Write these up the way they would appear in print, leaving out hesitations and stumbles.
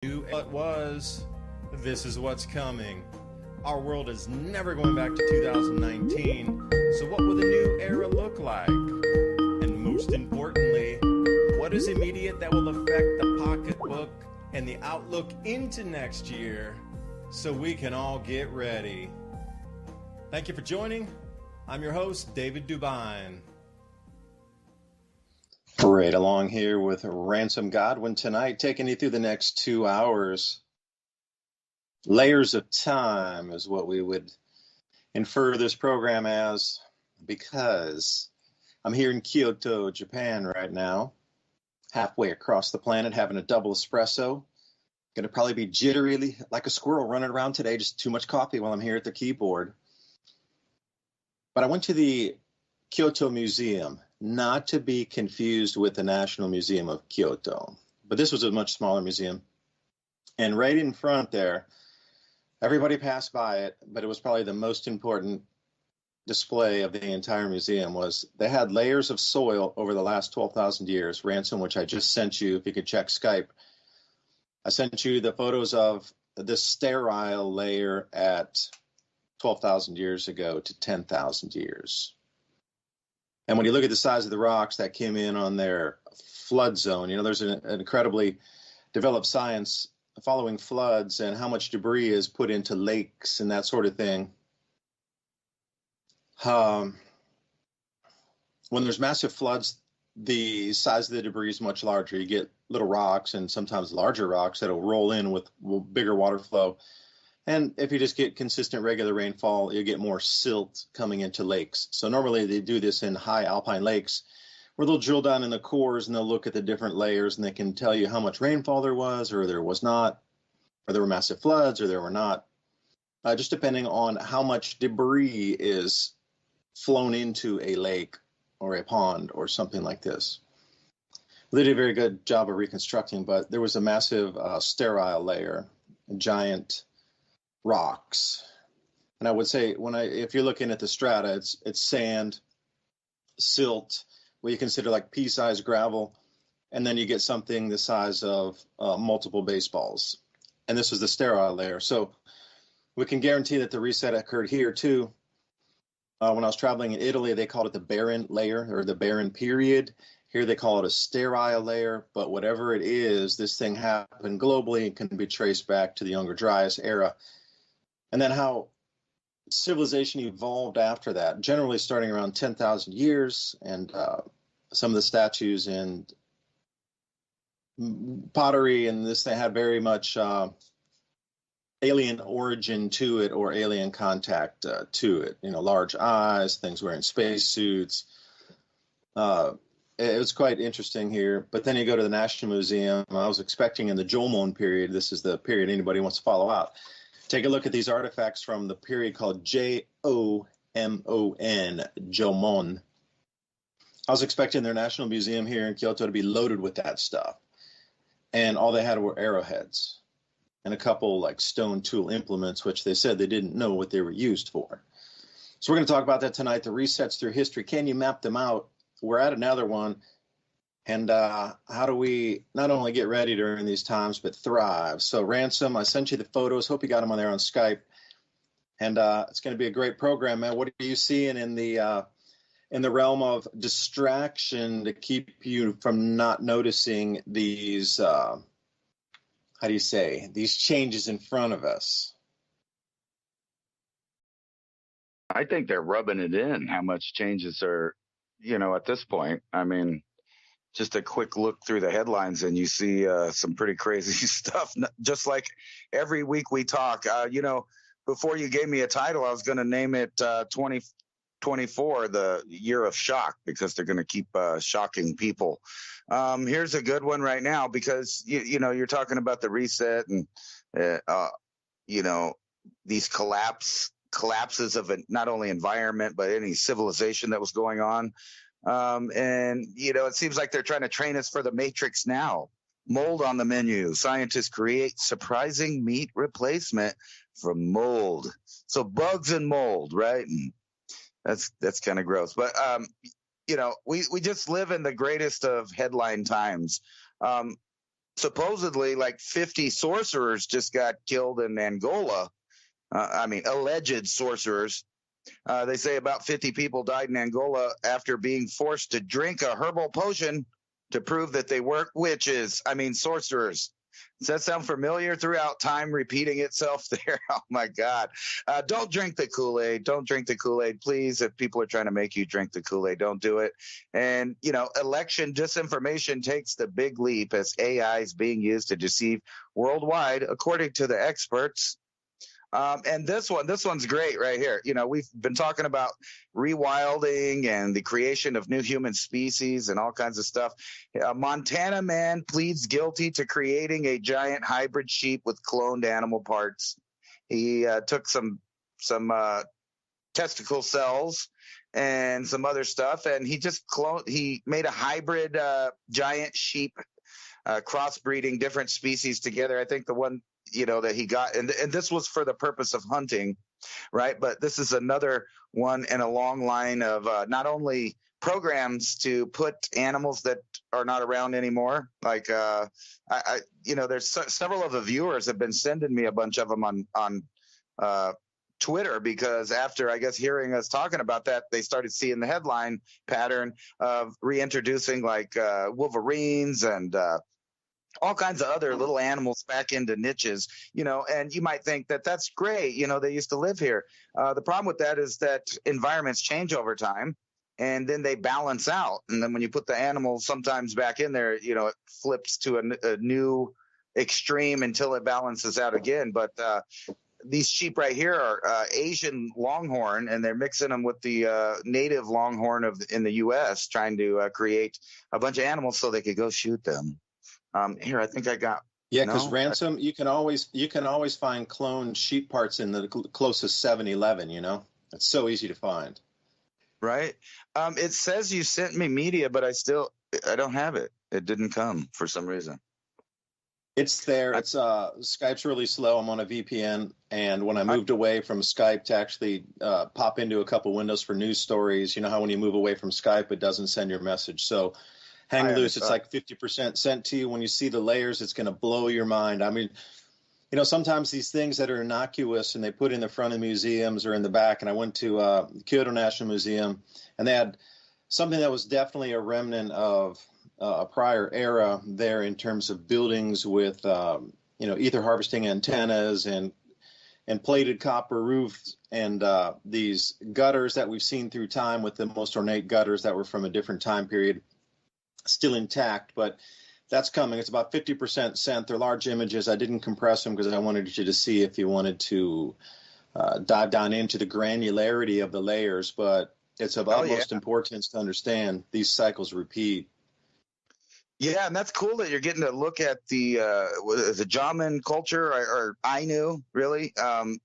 What was, this is what's coming. Our world is never going back to 2019, so what will the new era look like? And most importantly, what is immediate that will affect the pocketbook and the outlook into next year so we can all get ready? Thank you for joining. I'm your host, David DuByne. Right along here with Ransom Godwin tonight, taking you through the next 2 hours. Layers of time is what we would infer this program as, because I'm here in Kyoto, Japan right now, halfway across the planet, having a double espresso. Going to probably be jittery like a squirrel running around today, just too much coffee while I'm here at the keyboard. But I went to the Kyoto Museum, not to be confused with the National Museum of Kyoto. But this was a much smaller museum. And right in front there, everybody passed by it, but it was probably the most important display of the entire museum. Was they had layers of soil over the last 12,000 years. Ransom, which I just sent you, if you could check Skype. I sent you the photos of the sterile layer at 12,000 years ago to 10,000 years. And when you look at the size of the rocks that came in on their flood zone, you know, there's an incredibly developed science following floods and how much debris is put into lakes and that sort of thing. When there's massive floods, the size of the debris is much larger. You get little rocks and sometimes larger rocks that'll roll in with bigger water flow. And if you just get consistent regular rainfall, you get more silt coming into lakes. So normally they do this in high alpine lakes where they'll drill down in the cores and they'll look at the different layers and they can tell you how much rainfall there was or there was not, or there were massive floods or there were not, just depending on how much debris is flown into a lake or a pond or something like this. They did a very good job of reconstructing, but there was a massive sterile layer, giant rocks. And I would say if you're looking at the strata, it's sand, silt, what you consider like pea-sized gravel, and then you get something the size of multiple baseballs. And this was the sterile layer. So we can guarantee that the reset occurred here too. When I was traveling in Italy, they called it the barren layer or the barren period. Here they call it a sterile layer, but whatever it is, this thing happened globally and can be traced back to the Younger Dryas era. And then how civilization evolved after that, generally starting around 10,000 years, and some of the statues and pottery and this thing had very much alien origin to it or alien contact to it. You know, large eyes, things wearing spacesuits. It was quite interesting here. But then you go to the National Museum. I was expecting in the Jomon period, this is the period anybody wants to follow out. Take a look at these artifacts from the period called Jomon, Jomon. I was expecting their National Museum here in Kyoto to be loaded with that stuff. And all they had were arrowheads and a couple like stone tool implements, which they said they didn't know what they were used for. So we're going to talk about that tonight, the resets through history. Can you map them out? We're at another one. And how do we not only get ready during these times, but thrive? So, Ransom, I sent you the photos. Hope you got them on there on Skype. And it's going to be a great program, man. What are you seeing in the realm of distraction to keep you from not noticing these, these changes in front of us? I think they're rubbing it in, how much changes are, at this point. I mean, just a quick look through the headlines and you see some pretty crazy stuff. Just like every week we talk, before you gave me a title, I was going to name it 2024, the year of shock, because they're going to keep shocking people. Here's a good one right now, because, you're talking about the reset and, these collapses of not only environment, but any civilization that was going on. It seems like they're trying to train us for the Matrix now. Mold on the menu. Scientists create surprising meat replacement from mold. So bugs and mold, right? And that's kind of gross. But, we just live in the greatest of headline times. supposedly like 50 sorcerers just got killed in Angola. Alleged sorcerers. They say about 50 people died in Angola after being forced to drink a herbal potion to prove that they weren't witches. Sorcerers. Does that sound familiar? Throughout time repeating itself there? Oh, my God. Don't drink the Kool-Aid. Don't drink the Kool-Aid, please. If people are trying to make you drink the Kool-Aid, don't do it. And, election disinformation takes the big leap as AI is being used to deceive worldwide, according to the experts. And this one's great right here. We've been talking about rewilding and the creation of new human species and all kinds of stuff. A Montana man pleads guilty to creating a giant hybrid sheep with cloned animal parts. He took some testicle cells and some other stuff, and he made a hybrid giant sheep, crossbreeding different species together. I think the one that he got, and this was for the purpose of hunting, right? But this is another one in a long line of not only programs to put animals that are not around anymore. Like, there's several of the viewers have been sending me a bunch of them on Twitter, because after, I guess, hearing us talking about that, they started seeing the headline pattern of reintroducing like wolverines and all kinds of other little animals back into niches, and you might think that that's great. They used to live here. The problem with that is that environments change over time, and then they balance out. And then when you put the animals sometimes back in there, it flips to a new extreme until it balances out again. But these sheep right here are Asian Longhorn, and they're mixing them with the native Longhorn in the U.S., trying to create a bunch of animals so they could go shoot them. Here, I think I got. Yeah, because Ransom, you can always find cloned sheep parts in the closest 7-Eleven. It's so easy to find. Right. It says you sent me media, but I don't have it. It didn't come for some reason. It's there. It's Skype's really slow. I'm on a VPN, and when I moved away from Skype to actually pop into a couple windows for news stories, you know how when you move away from Skype, it doesn't send your message. So hang loose. It's like 50% sent to you. When you see the layers, it's going to blow your mind. Sometimes these things that are innocuous and they put in the front of museums or in the back. And I went to Kyoto National Museum, and they had something that was definitely a remnant of a prior era there in terms of buildings with, ether harvesting antennas and plated copper roofs and these gutters that we've seen through time, with the most ornate gutters that were from a different time period, still intact, but that's coming. It's about 50% sent. They're large images. I didn't compress them because I wanted you to see if you wanted to dive down into the granularity of the layers, but it's of utmost importance to understand these cycles repeat. Yeah, and that's cool that you're getting to look at the Jaman culture or Ainu, really. The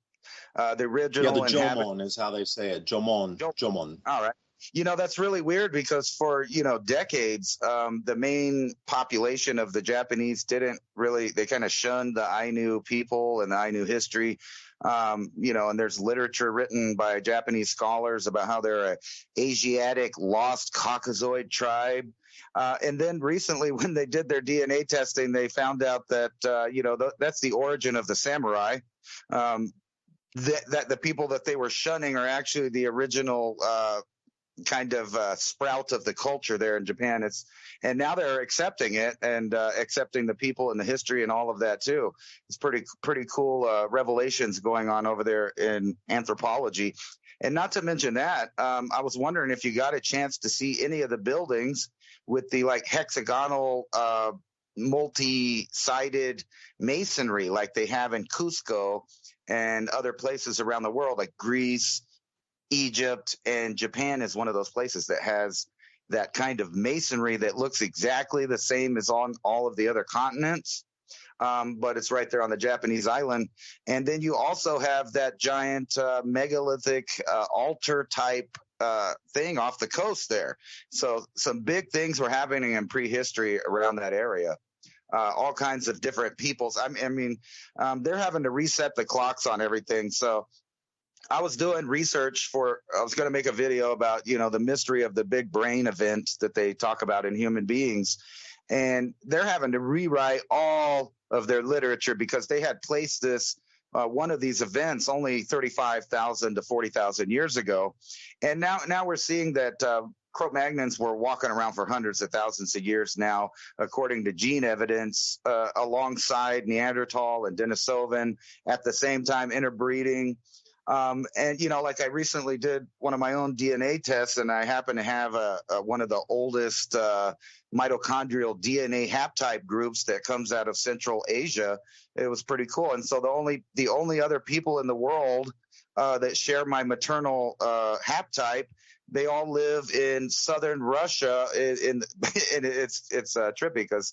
original. Yeah, the Jomon is how they say it. Jomon. All right. That's really weird because for, decades, the main population of the Japanese they kind of shunned the Ainu people and the Ainu history. And there's literature written by Japanese scholars about how they're an Asiatic lost Caucasoid tribe. And then recently, when they did their DNA testing, they found out that, that's the origin of the samurai. That the people that they were shunning are actually the original kind of sprout of the culture there in Japan. And now they're accepting it and accepting the people and the history and all of that too. It's pretty cool revelations going on over there in anthropology. And not to mention that, I was wondering if you got a chance to see any of the buildings with the like hexagonal multi-sided masonry like they have in Cusco and other places around the world, like Greece, Egypt, and Japan is one of those places that has that kind of masonry that looks exactly the same as on all of the other continents. But it's right there on the Japanese island. And then you also have that giant megalithic altar type thing off the coast there. So some big things were happening in prehistory around that area. All kinds of different peoples. They're having to reset the clocks on everything. So I was doing research I was going to make a video about, the mystery of the big brain event that they talk about in human beings. and they're having to rewrite all of their literature because they had placed this one of these events only 35,000 to 40,000 years ago, and now we're seeing that Cro-Magnons were walking around for hundreds of thousands of years now, according to gene evidence, alongside Neanderthal and Denisovan, at the same time interbreeding. And, you know, like I recently did one of my own DNA tests, and I happen to have one of the oldest mitochondrial DNA haptype groups that comes out of Central Asia. It was pretty cool. And so the only other people in the world that share my maternal haptype, they all live in southern Russia, and it's trippy because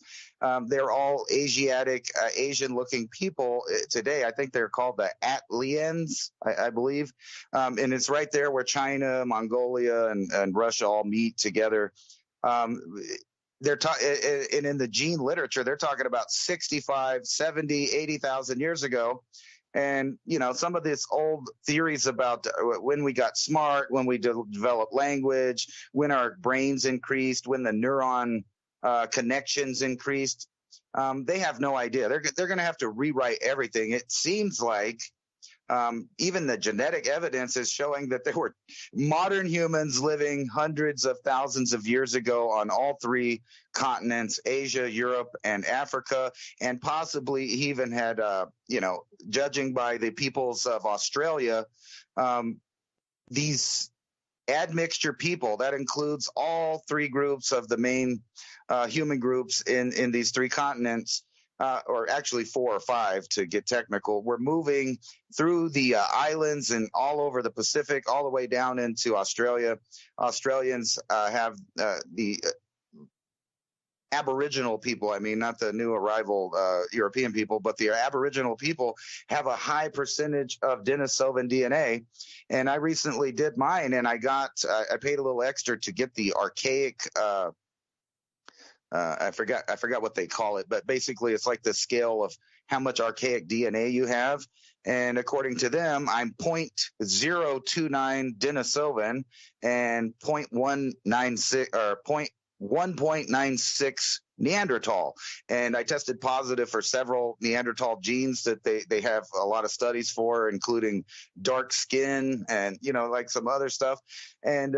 they're all Asian-looking people today. I think they're called the Atlians, I believe, and it's right there where China, Mongolia, and Russia all meet together. And in the gene literature, they're talking about 65, 70, 80,000 years ago. And, you know, some of these old theories about when we got smart, when we developed language, when our brains increased, when the neuron connections increased, they have no idea. They're going to have to rewrite everything. It seems like even the genetic evidence is showing that there were modern humans living hundreds of thousands of years ago on all three continents, Asia, Europe, and Africa, and possibly even had, judging by the peoples of Australia, these admixture people, that includes all three groups of the main human groups in these three continents, or actually 4 or 5 to get technical. We're moving through the islands and all over the Pacific, all the way down into Australia. Australians have the Aboriginal people, I mean, not the new arrival European people, but the Aboriginal people have a high percentage of Denisovan DNA. And I recently did mine, and I paid a little extra to get the archaic I forgot what they call it, but basically it's like the scale of how much archaic DNA you have. And according to them, I'm 0.029 Denisovan and 0.196 or 1.96 Neanderthal. And I tested positive for several Neanderthal genes that they have a lot of studies for, including dark skin and, you know, like some other stuff. And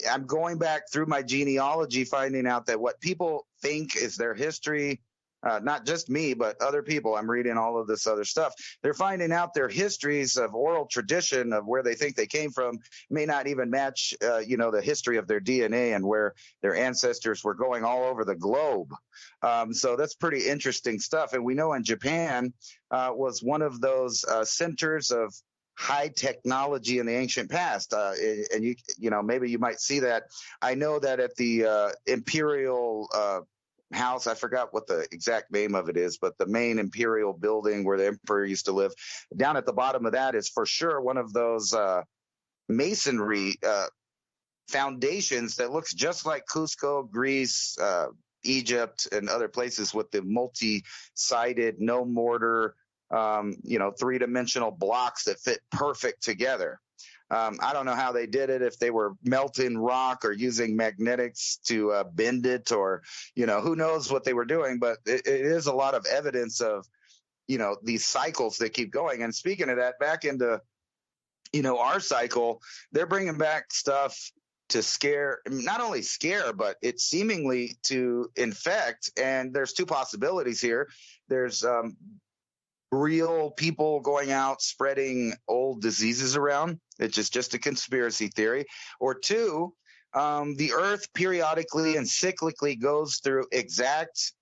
I'm going back through my genealogy, finding out that what people think is their history, not just me, but other people. I'm reading all of this other stuff. They're finding out their histories of oral tradition of where they think they came from may not even match, the history of their DNA and where their ancestors were going all over the globe. So that's pretty interesting stuff. And we know in Japan was one of those centers of high technology in the ancient past, and maybe you might see that. I know that at the imperial house, I forgot what the exact name of it is, but the main imperial building where the emperor used to live, down at the bottom of that is for sure one of those masonry foundations that looks just like Cusco, Greece, Egypt, and other places with the multi-sided, no mortar, three-dimensional blocks that fit perfect together. I don't know how they did it, if they were melting rock or using magnetics to bend it, or, who knows what they were doing, but it is a lot of evidence of, these cycles that keep going. And speaking of that, back into, our cycle, they're bringing back stuff to not only scare, but it's seemingly to infect. And there's two possibilities here. There's real people going out spreading old diseases around. It's just a conspiracy theory. Or two, the earth periodically and cyclically goes through exact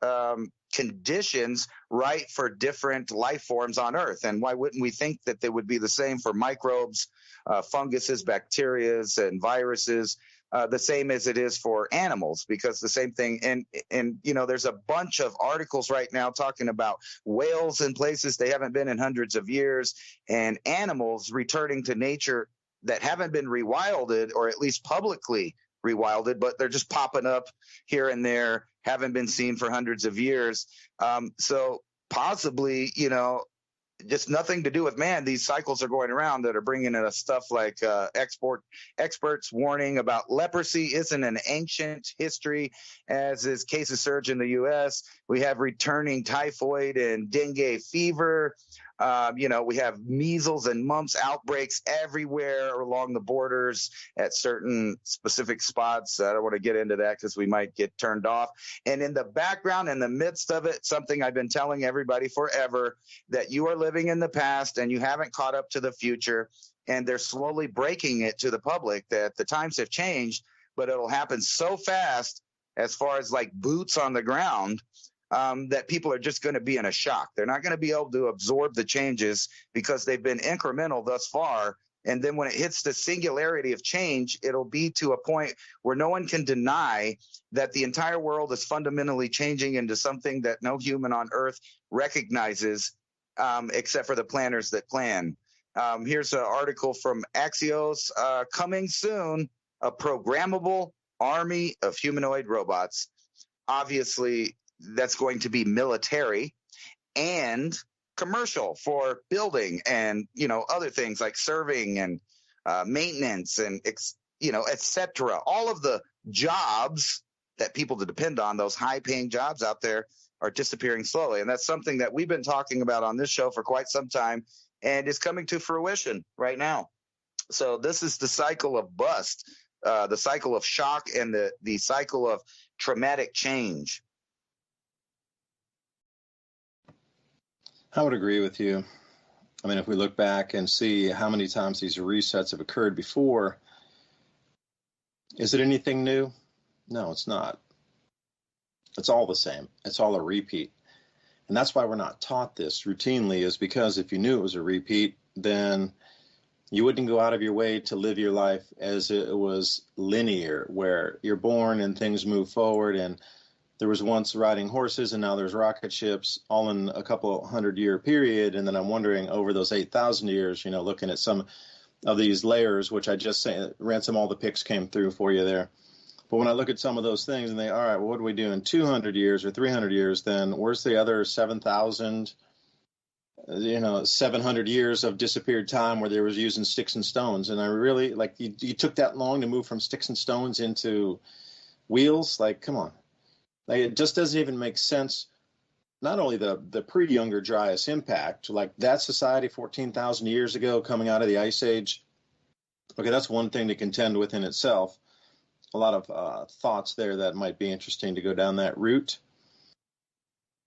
conditions right for different life forms on earth. And why wouldn't we think that they would be the same for microbes, funguses, bacterias, and viruses? The same as it is for animals, because the same thing. And there's a bunch of articles right now talking about whales in places they haven't been in hundreds of years, and animals returning to nature that haven't been rewilded, or at least publicly rewilded, but they're just popping up here and there, haven't been seen for hundreds of years. So possibly, just nothing to do with man. These cycles are going around that are bringing in us stuff like experts warning about leprosy isn't an ancient history, as is cases surge in the U.S. We have returning typhoid and dengue fever. We have measles and mumps outbreaks everywhere along the borders at certain specific spots. I don't want to get into that because we might get turned off. And in the background, in the midst of it, something I've been telling everybody forever, that you are living in the past and you haven't caught up to the future. And they're slowly breaking it to the public that the times have changed, but it'll happen so fast as far as like boots on the ground, that people are just going to be in a shock. They're not going to be able to absorb the changes because they've been incremental thus far. And then when it hits the singularity of change, it'll be to a point where no one can deny that the entire world is fundamentally changing into something that no human on earth recognizes, except for the planners that plan. Here's an article from Axios, coming soon, a programmable army of humanoid robots. Obviously, that's going to be military and commercial for building and, other things like serving and maintenance and, et cetera. All of the jobs that people depend on, those high paying jobs out there, are disappearing slowly. And that's something that we've been talking about on this show for quite some time and is coming to fruition right now. So this is the cycle of bust, the cycle of shock, and the cycle of traumatic change. I would agree with you. I mean, if we look back and see how many times these resets have occurred before, is it anything new? No, it's not. It's all the same. It's all a repeat. And that's why we're not taught this routinely, is because if you knew it was a repeat, then you wouldn't go out of your way to live your life as it was linear, where you're born and things move forward, and there was once riding horses and now there's rocket ships, all in a couple 100-year period. And then I'm wondering, over those 8,000 years, looking at some of these layers, which I just say, Ransom, all the picks came through for you there. But when I look at some of those things and all right, well, what do we do in 200 years or 300 years? Then where's the other 7,000, 700 years of disappeared time where they was using sticks and stones? And I really, you took that long to move from sticks and stones into wheels? Come on. It just doesn't even make sense. Not only the pre-Younger Dryas impact, like that society 14,000 years ago coming out of the Ice Age. Okay, that's one thing to contend with in itself. A lot of thoughts there that might be interesting to go down that route.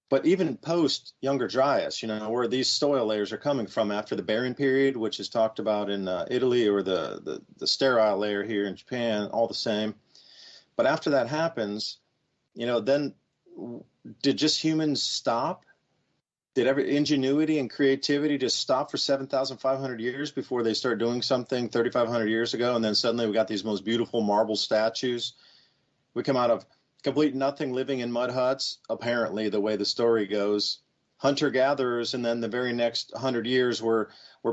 But even post-Younger Dryas, where these soil layers are coming from after the barren period, which is talked about in Italy, or the sterile layer here in Japan, all the same. But after that happens, then did just humans stop? Did every ingenuity and creativity just stop for 7,500 years before they start doing something 3,500 years ago? And then suddenly we got these most beautiful marble statues. We come out of complete nothing, living in mud huts, apparently, the way the story goes. Hunter-gatherers, and then the very next 100 years we're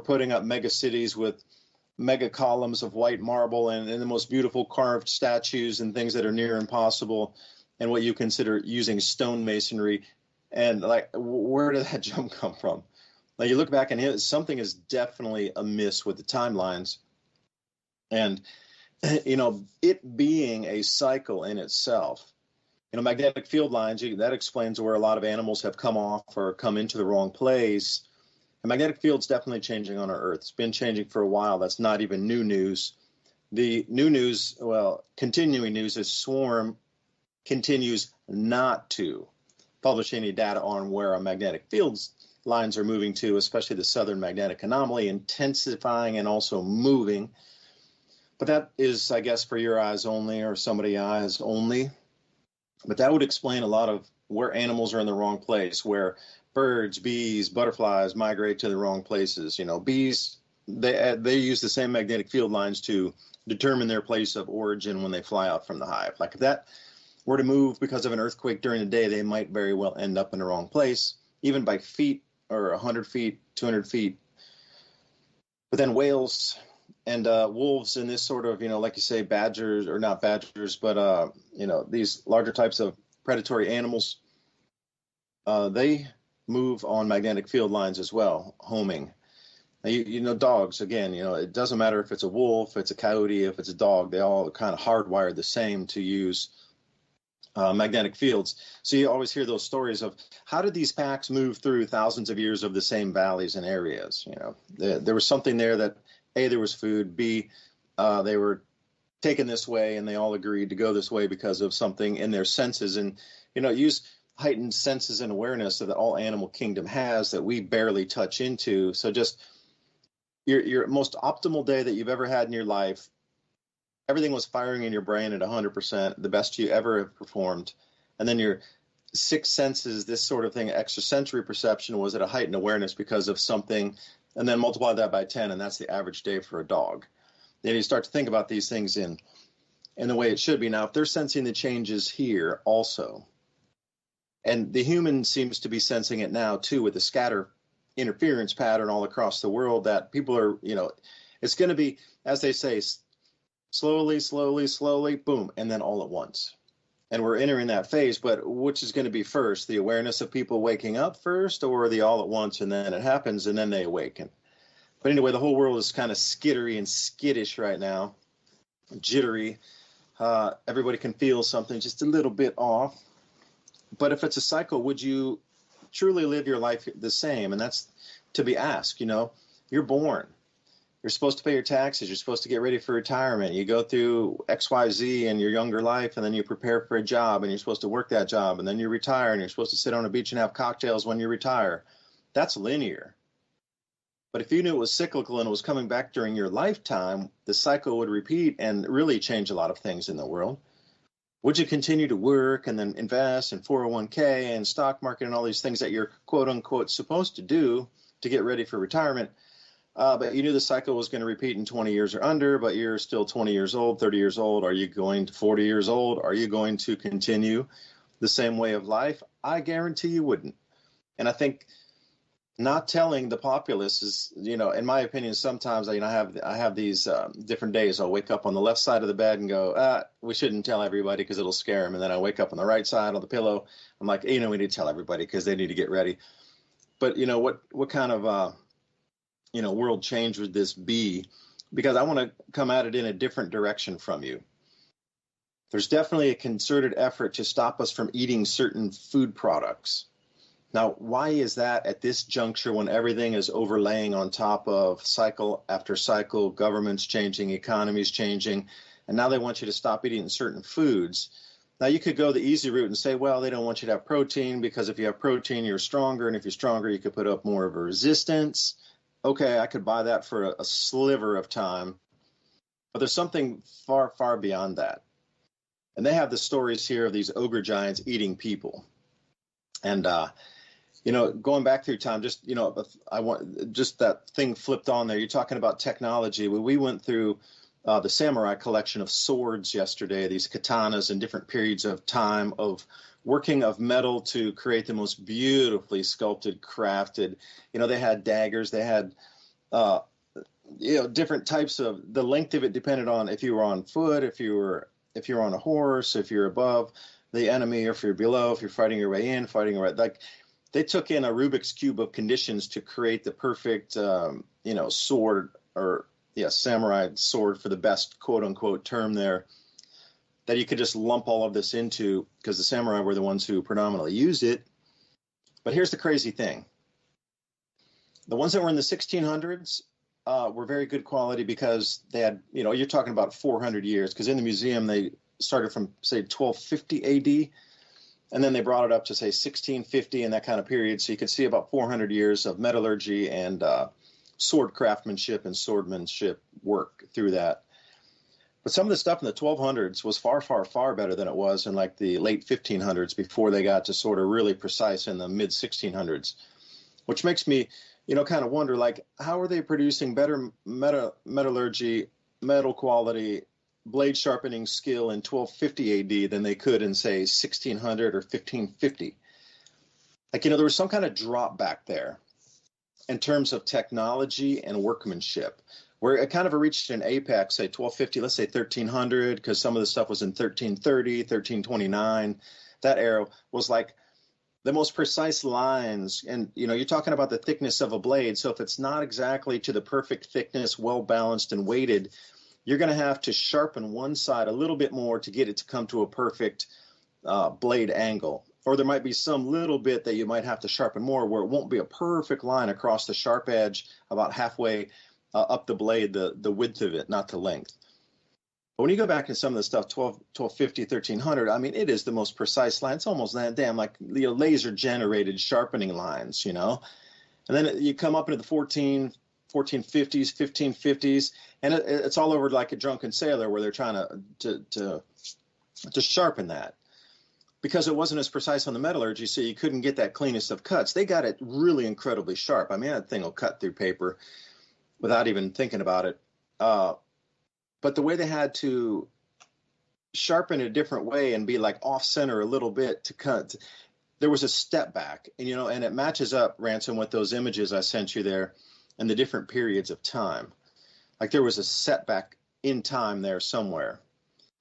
putting up mega cities with mega columns of white marble and the most beautiful carved statues and things that are near impossible, and what you consider using stone masonry. And where did that jump come from? You look back and something is definitely amiss with the timelines. And, it being a cycle in itself, magnetic field lines, that explains where a lot of animals have come off or come into the wrong place. The magnetic field's definitely changing on our Earth. It's been changing for a while. That's not even new news. The new news, continuing news, is Swarm continues not to publish any data on where our magnetic fields lines are moving to, especially the southern magnetic anomaly, intensifying and also moving. But that is, I guess, for your eyes only, or somebody's eyes only. But that would explain a lot of where animals are in the wrong place, where birds, bees, butterflies migrate to the wrong places. Bees, they use the same magnetic field lines to determine their place of origin when they fly out from the hive. If that were to move because of an earthquake during the day, they might very well end up in the wrong place, even by feet, or 100 feet, 200 feet. But then whales and wolves and this sort of, like you say, badgers, or not badgers, but, these larger types of predatory animals, they move on magnetic field lines as well, homing. Now, you know, dogs, again, you know, it doesn't matter if it's a wolf, it's a coyote, if it's a dog, they all kind of hardwired the same to use magnetic fields. So you always hear those stories of how did these packs move through thousands of years of the same valleys and areas? You know, there was something there that A, there was food, B, they were taken this way and they all agreed to go this way because of something in their senses. And, you know, use heightened senses and awareness that all animal kingdom has that we barely touch into. So just your most optimal day that you've ever had in your life, everything was firing in your brain at 100%, the best you ever have performed. And then your six senses, this sort of thing, extrasensory perception was at a heightened awareness because of something, and then multiply that by 10, and that's the average day for a dog. Then you start to think about these things in the way it should be. Now, if they're sensing the changes here also, and the human seems to be sensing it now too with the scatter interference pattern all across the world, that people are, you know, it's going to be, as they say, slowly, slowly, slowly, boom, and then all at once. And we're entering that phase, but which is going to be first, the awareness of people waking up first, or the all at once, and then it happens, and then they awaken? But anyway, the whole world is kind of skittery and skittish right now, jittery. Everybody can feel something just a little bit off. But if it's a cycle, would you truly live your life the same? And that's to be asked. You know, you're born. You're supposed to pay your taxes. You're supposed to get ready for retirement. You go through XYZ in your younger life, and then you prepare for a job, and you're supposed to work that job, and then you retire, and you're supposed to sit on a beach and have cocktails when you retire. That's linear. But if you knew it was cyclical and it was coming back during your lifetime, the cycle would repeat and really change a lot of things in the world. Would you continue to work and then invest in 401k and stock market and all these things that you're quote unquote supposed to do to get ready for retirement? But you knew the cycle was going to repeat in 20 years or under, but you're still 20 years old, 30 years old. Are you going to 40 years old? Are you going to continue the same way of life? I guarantee you wouldn't. And I think not telling the populace is, you know, in my opinion, sometimes, you know, I have these different days. I'll wake up on the left side of the bed and go, we shouldn't tell everybody because it'll scare them. And then I wake up on the right side on the pillow. I'm like, you know, we need to tell everybody because they need to get ready. But, you know, what kind of, you know, world change would this be? Because I want to come at it in a different direction from you. There's definitely a concerted effort to stop us from eating certain food products. Now, why is that at this juncture when everything is overlaying on top of cycle after cycle, governments changing, economies changing, and now they want you to stop eating certain foods? Now, you could go the easy route and say, well, they don't want you to have protein because if you have protein, you're stronger, and if you're stronger, you could put up more of a resistance. Okay, I could buy that for a sliver of time, but there's something far, far beyond that. And they have the stories here of these ogre giants eating people. And, you know, going back through time, just, you know, I want just that thing flipped on there. You're talking about technology. We went through the samurai collection of swords yesterday, these katanas in different periods of time of working of metal to create the most beautifully sculpted, crafted. You know, they had daggers, they had, you know, different types of, the length of it depended on if you were on foot, if you were on a horse, if you're above the enemy, or if you're below, if you're fighting your way in, fighting your way, like, they took in a Rubik's Cube of conditions to create the perfect, you know, sword, or, yeah, samurai sword for the best quote unquote term there, that you could just lump all of this into, because the samurai were the ones who predominantly used it. But here's the crazy thing. The ones that were in the 1600s were very good quality because they had, you know, you're talking about 400 years, because in the museum they started from, say, 1250 AD. And then they brought it up to, say, 1650 in that kind of period. So you could see about 400 years of metallurgy and sword craftsmanship and swordmanship work through that. But some of the stuff in the 1200s was far, far, far better than it was in like the late 1500s before they got to sort of really precise in the mid 1600s, which makes me, you know, kind of wonder, like, how are they producing better metallurgy, metal quality, blade sharpening skill in 1250 AD than they could in, say, 1600 or 1550. Like, you know, there was some kind of drop back there in terms of technology and workmanship, where it kind of reached an apex, say 1250, let's say 1300, because some of the stuff was in 1330, 1329. That era was like the most precise lines, and you're talking about the thickness of a blade. So if it's not exactly to the perfect thickness, well balanced and weighted, you're going to have to sharpen one side a little bit more to get it to come to a perfect blade angle. Or there might be some little bit that you might have to sharpen more where it won't be a perfect line across the sharp edge about halfway up the blade, the width of it, not the length. But when you go back to some of the stuff, 1250, 1300, I mean, it is the most precise line. It's almost that damn like laser generated sharpening lines, And then you come up into the 1450s, 1550s, and it's all over like a drunken sailor where they're trying to sharpen that. Because it wasn't as precise on the metallurgy, so you couldn't get that cleanest of cuts. They got it really incredibly sharp. I mean, that thing will cut through paper without even thinking about it. But the way they had to sharpen it a different way and be like off center a little bit to cut, there was a step back, and and it matches up, Ransom, with those images I sent you there and the different periods of time. Like there was a setback in time there somewhere.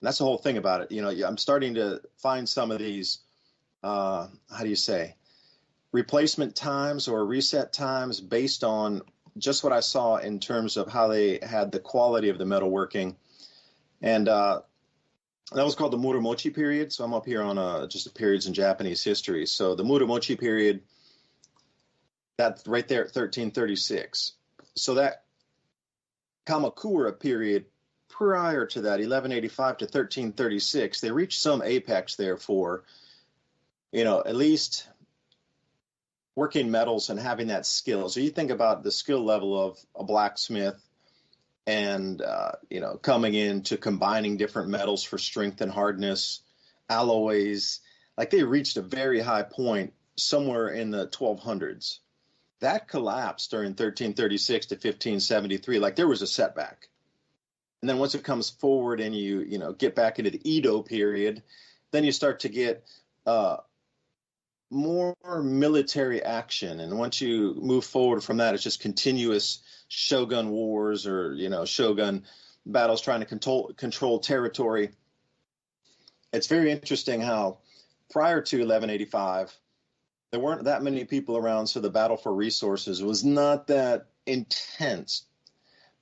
And that's the whole thing about it. I'm starting to find some of these, how do you say, replacement times or reset times based on just what I saw in terms of how they had the quality of the metalworking. And that was called the Muromochi period. So I'm up here on just the periods in Japanese history. So the Muromochi period, that's right there at 1336. So that Kamakura period prior to that, 1185 to 1336, they reached some apex there for, at least working metals and having that skill. So you think about the skill level of a blacksmith and, coming into combining different metals for strength and hardness, alloys, like they reached a very high point somewhere in the 1200s. That collapsed during 1336 to 1573. Like there was a setback. And then once it comes forward and you get back into the Edo period, then you start to get more military action. And once you move forward from that, it's just continuous shogun wars or, shogun battles trying to control territory. It's very interesting how prior to 1185, there weren't that many people around, so the battle for resources was not that intense.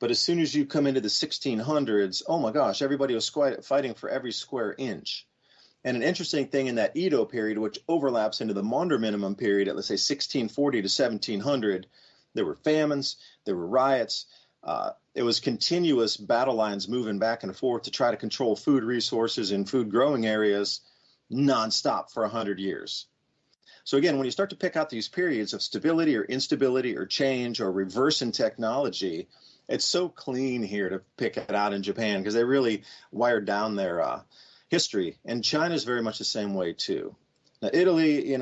But as soon as you come into the 1600s, oh my gosh, everybody was fighting for every square inch. And an interesting thing in that Edo period, which overlaps into the Maunder minimum period at, let's say, 1640 to 1700, there were famines, there were riots. It was continuous battle lines moving back and forth to try to control food resources in food growing areas nonstop for 100 years. So again, when you start to pick out these periods of stability or instability or change or reverse in technology, it's so clean here to pick it out in Japan because they really wired down their history. And China's very much the same way too. Now, Italy,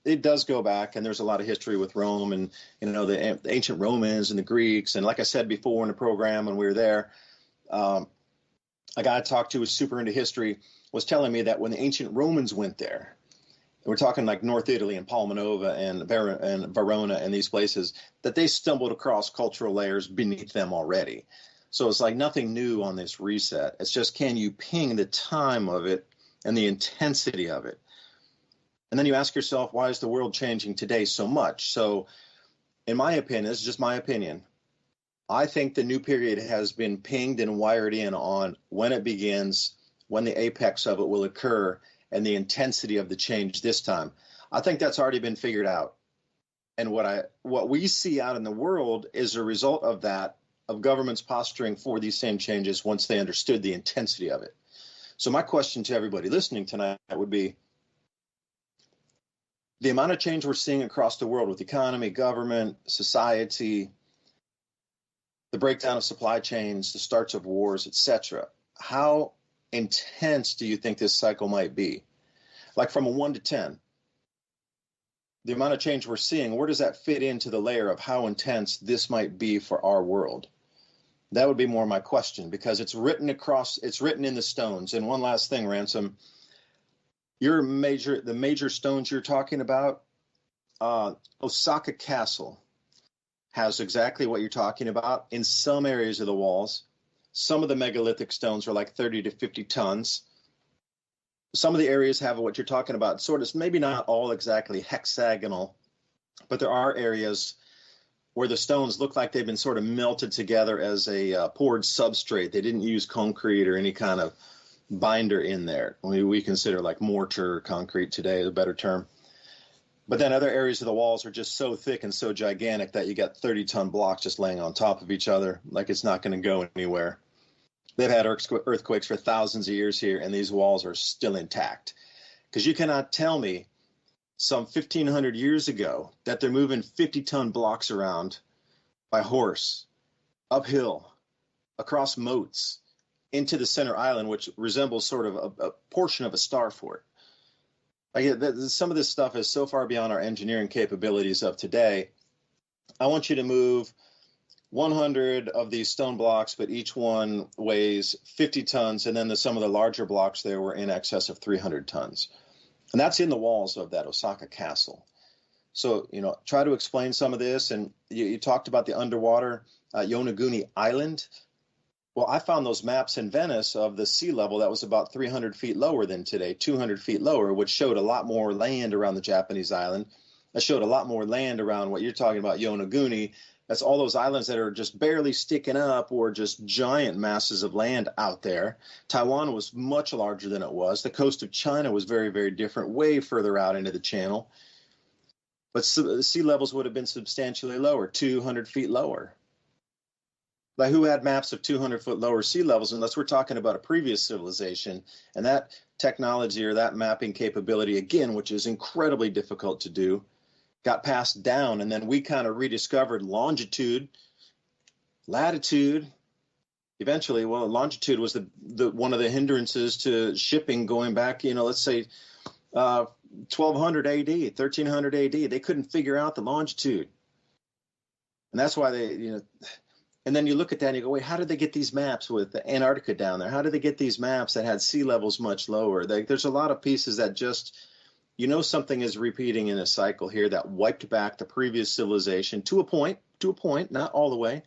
it does go back, and there's a lot of history with Rome and, the ancient Romans and the Greeks. And like I said before in the program when we were there, a guy I talked to who's super into history was telling me that when the ancient Romans went there, we're talking like North Italy and Palmanova and Verona and these places, that they stumbled across cultural layers beneath them already. So it's like nothing new on this reset. It's just, can you ping the time of it and the intensity of it? And then you ask yourself, why is the world changing today so much? So in my opinion, this is just my opinion, I think the new period has been pinged and wired in on when it begins, when the apex of it will occur, and the intensity of the change this time. I think that's already been figured out. And what we see out in the world is a result of that, of governments posturing for these same changes once they understood the intensity of it. So my question to everybody listening tonight would be, the amount of change we're seeing across the world with economy, government, society, the breakdown of supply chains, the starts of wars, etc. How intense do you think this cycle might be? Like from a 1 to 10, the amount of change we're seeing, where does that fit into the layer of how intense this might be for our world? That would be more my question, because it's written in the stones. And one last thing, Ransom, the major stones you're talking about, Osaka Castle has exactly what you're talking about in some areas of the walls. Some of the megalithic stones are like 30 to 50 tons. some of the areas have what you're talking about, sort of maybe not all exactly hexagonal, but there are areas where the stones look like they've been sort of melted together as a poured substrate. They didn't use concrete or any kind of binder in there. We consider like mortar concrete today, a better term. But then other areas of the walls are just so thick and so gigantic that you got 30-ton blocks just laying on top of each other, like it's not going to go anywhere. They've had earthquakes for thousands of years here, and these walls are still intact. Because you cannot tell me some 1,500 years ago that they're moving 50-ton blocks around by horse, uphill, across moats, into the center island, which resembles sort of a portion of a star fort. Some of this stuff is so far beyond our engineering capabilities of today. I want you to move 100 of these stone blocks, but each one weighs 50 tons, and then some of the larger blocks there were in excess of 300 tons. And that's in the walls of that Osaka castle. So, try to explain some of this. And you talked about the underwater Yonaguni Island. Well, I found those maps in Venice of the sea level that was about 300 feet lower than today, 200 feet lower, which showed a lot more land around the Japanese island. It showed a lot more land around what you're talking about, Yonaguni. That's all those islands that are just barely sticking up or just giant masses of land out there. Taiwan was much larger than it was. The coast of China was very, very different, way further out into the channel. But the sea levels would have been substantially lower, 200 feet lower. Like, who had maps of 200-foot lower sea levels, unless we're talking about a previous civilization? And that technology or that mapping capability, again, which is incredibly difficult to do, got passed down, and then we kind of rediscovered longitude, latitude. Eventually, well, longitude was the one of the hindrances to shipping going back, let's say 1200 AD, 1300 AD. They couldn't figure out the longitude. And that's why and then you look at that and you go, wait, how did they get these maps with Antarctica down there? How did they get these maps that had sea levels much lower? There's a lot of pieces that just, something is repeating in a cycle here that wiped back the previous civilization to a point, not all the way.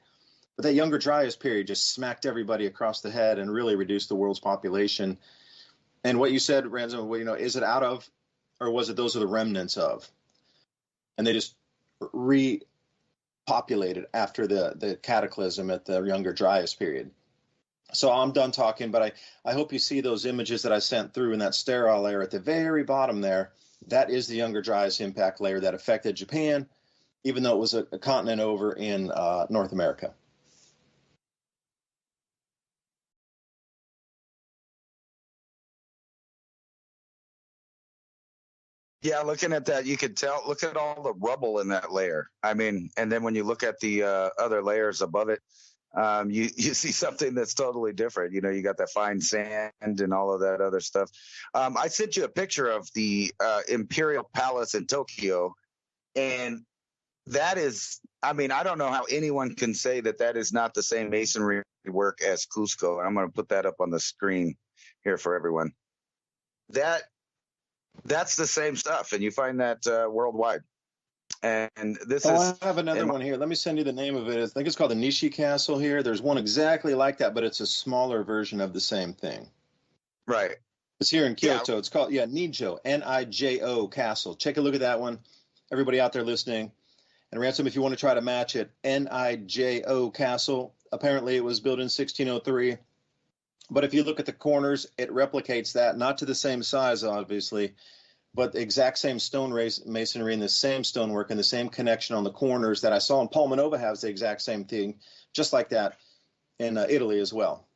But that Younger Dryas period just smacked everybody across the head and really reduced the world's population. And what you said, Ransom, is it out of, or was it those are the remnants of? And they just repopulated after the cataclysm at the Younger Dryas period. So I'm done talking, but I hope you see those images that I sent through in that sterile layer at the very bottom there. That is the Younger Dryas impact layer that affected Japan, even though it was a continent over in North America. Yeah, looking at that, you could tell. Look at all the rubble in that layer. I mean, and then when you look at the other layers above it, you see something that's totally different. You got that fine sand and all of that other stuff. I sent you a picture of the Imperial Palace in Tokyo, and that is, I mean, I don't know how anyone can say that is not the same masonry work as Cusco. And I'm going to put that up on the screen here for everyone. That's the same stuff, and you find that worldwide. And this is. I have another one here. Let me send you the name of it. I think it's called the Nishi Castle here. There's one exactly like that, but it's a smaller version of the same thing. Right. It's here in Kyoto. Yeah. It's called, Nijo, Nijo Castle. Take a look at that one. Everybody out there listening. And Ransom, if you want to try to match it, Nijo Castle. Apparently it was built in 1603. But if you look at the corners, it replicates that, not to the same size, obviously, but the exact same stone masonry and the same stonework and the same connection on the corners that I saw in Palma Nova has the exact same thing, just like that in Italy as well.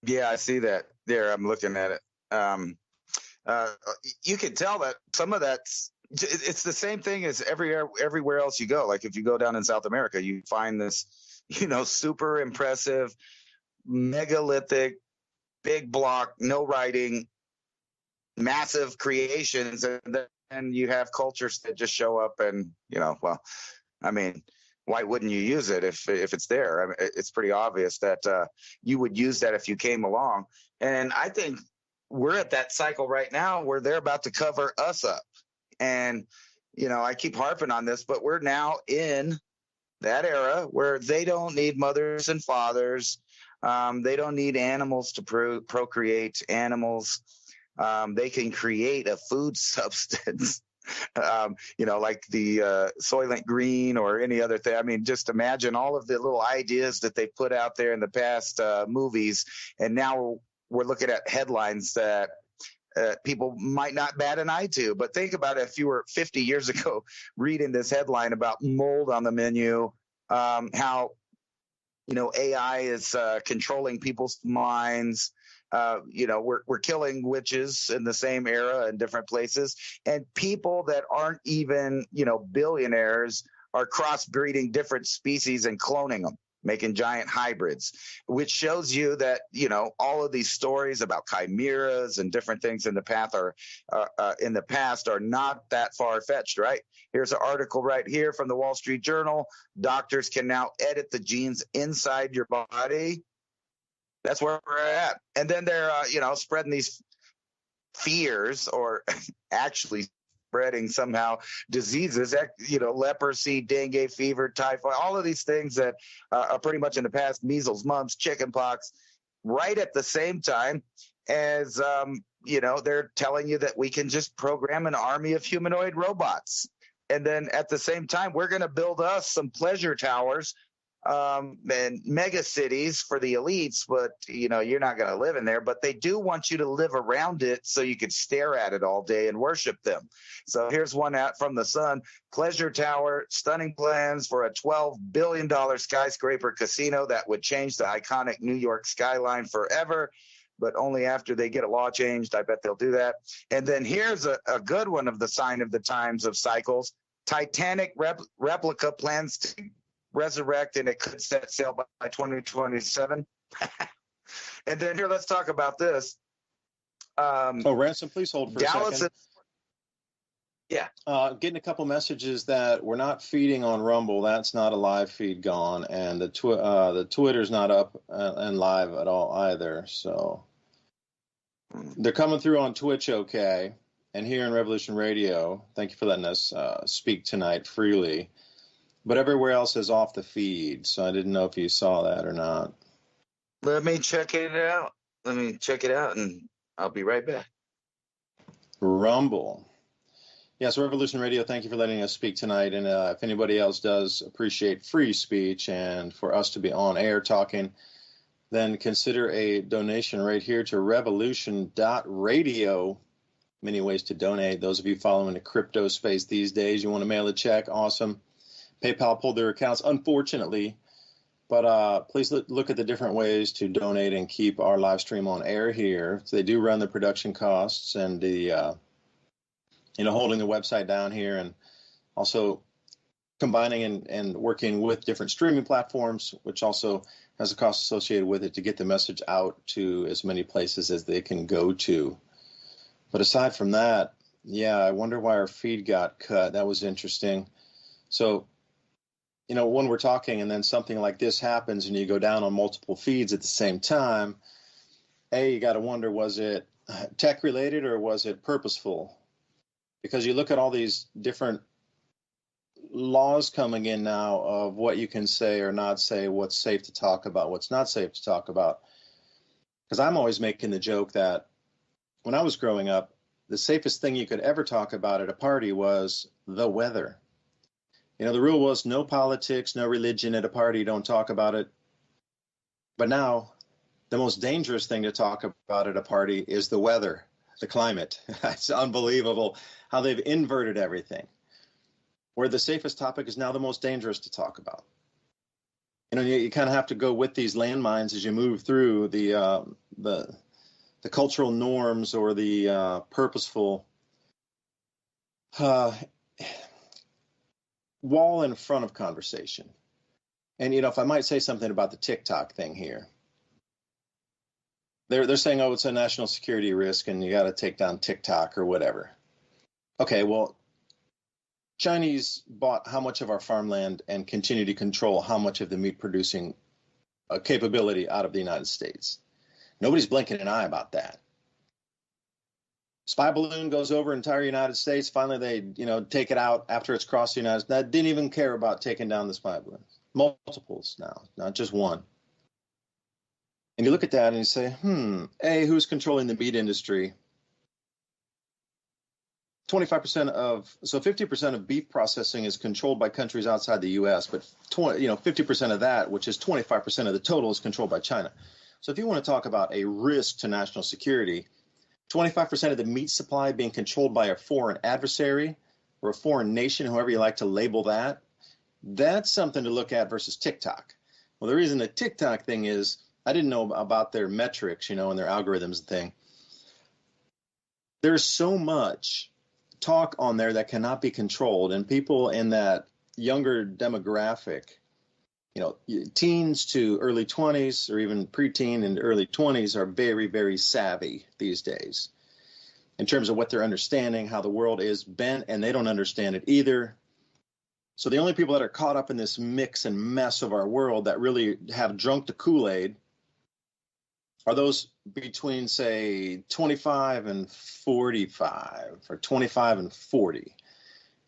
Yeah, I see that there. I'm looking at it. You can tell that some of it's the same thing as everywhere else you go. Like if you go down in South America, you find this, super impressive, megalithic, big block, no writing, massive creations. And then you have cultures that just show up and, well, I mean, why wouldn't you use it if it's there? I mean, it's pretty obvious that you would use that if you came along. And I think we're at that cycle right now where they're about to cover us up. And, I keep harping on this, but we're now in that era where they don't need mothers and fathers. They don't need animals to procreate animals. They can create a food substance, like the Soylent Green or any other thing. I mean, just imagine all of the little ideas that they put out there in the past movies. And now we're looking at headlines that people might not bat an eye to. But think about it, if you were 50 years ago reading this headline about mold on the menu, how AI is controlling people's minds. We're killing witches in the same era in different places, and people that aren't even billionaires are crossbreeding different species and cloning them, making giant hybrids, which shows you that all of these stories about chimeras and different things in the past are not that far fetched, right? Here's an article right here from the Wall Street Journal. Doctors can now edit the genes inside your body. That's where we're at. And then they're spreading these fears, or actually spreading somehow diseases, leprosy, dengue fever, typhoid, all of these things that are pretty much in the past, measles, mumps, chickenpox, right at the same time as, they're telling you that we can just program an army of humanoid robots. And then at the same time, we're going to build us some pleasure towers and mega cities for the elites, but you're not going to live in there. But they do want you to live around it so you could stare at it all day and worship them. So here's one out from the Sun: Pleasure Tower, stunning plans for a $12 billion skyscraper casino that would change the iconic New York skyline forever, but only after they get a law changed. I bet they'll do that. And then here's a good one of the sign of the times of cycles: Titanic replica plans to resurrect, and it could set sail by 2027. And then here, let's talk about this. Ransom, please hold for Dallas a second. Yeah. Getting a couple messages that we're not feeding on Rumble. That's not a live feed gone. And the Twitter's not up and live at all either. So they're coming through on Twitch okay. And here in Revolution Radio, thank you for letting us speak tonight freely. But everywhere else is off the feed, so I didn't know if you saw that or not. Let me check it out. And I'll be right back. Rumble. Yes, Revolution Radio, thank you for letting us speak tonight. And if anybody else does appreciate free speech and for us to be on air talking, then consider a donation right here to revolution.radio. Many ways to donate. Those of you following the crypto space these days, you want to mail a check, awesome. PayPal pulled their accounts, unfortunately, but please look at the different ways to donate and keep our live stream on air here. So they do run the production costs and the, holding the website down here, and also combining and working with different streaming platforms, which also has a cost associated with it to get the message out to as many places as they can go to. But aside from that, yeah, I wonder why our feed got cut. That was interesting. So, when we're talking and then something like this happens and you go down on multiple feeds at the same time, you got to wonder, was it tech related or was it purposeful? Because you look at all these different laws coming in now of what you can say or not say, what's safe to talk about, what's not safe to talk about. Because I'm always making the joke that when I was growing up, the safest thing you could ever talk about at a party was the weather. The rule was no politics, no religion at a party, don't talk about it. But now, the most dangerous thing to talk about at a party is the weather, the climate. It's unbelievable how they've inverted everything. Where the safest topic is now the most dangerous to talk about. You kind of have to go with these landmines as you move through the cultural norms or the purposeful wall in front of conversation. And, if I might say something about the TikTok thing here, they're saying, it's a national security risk and you got to take down TikTok or whatever. Okay, well, Chinese bought how much of our farmland and continue to control how much of the meat producing capability out of the United States. Nobody's blinking an eye about that. Spy balloon goes over entire United States. Finally, they, take it out after it's crossed the United States. That didn't even care about taking down the spy balloon. Multiples now, not just one. And you look at that and you say, A, who's controlling the meat industry? 50% of beef processing is controlled by countries outside the U.S., but 50% of that, which is 25% of the total, is controlled by China. So if you want to talk about a risk to national security, 25% of the meat supply being controlled by a foreign adversary or a foreign nation, however you like to label that, that's something to look at versus TikTok. Well, the reason the TikTok thing is, I didn't know about their metrics, and their algorithms and thing. There's so much talk on there that cannot be controlled, and people in that younger demographic, teens to early 20s or even preteen and early 20s are very, very savvy these days in terms of what they're understanding, how the world is bent, and they don't understand it either. So the only people that are caught up in this mix and mess of our world that really have drunk the Kool-Aid are those between, say, 25 and 45 or 25 and 40.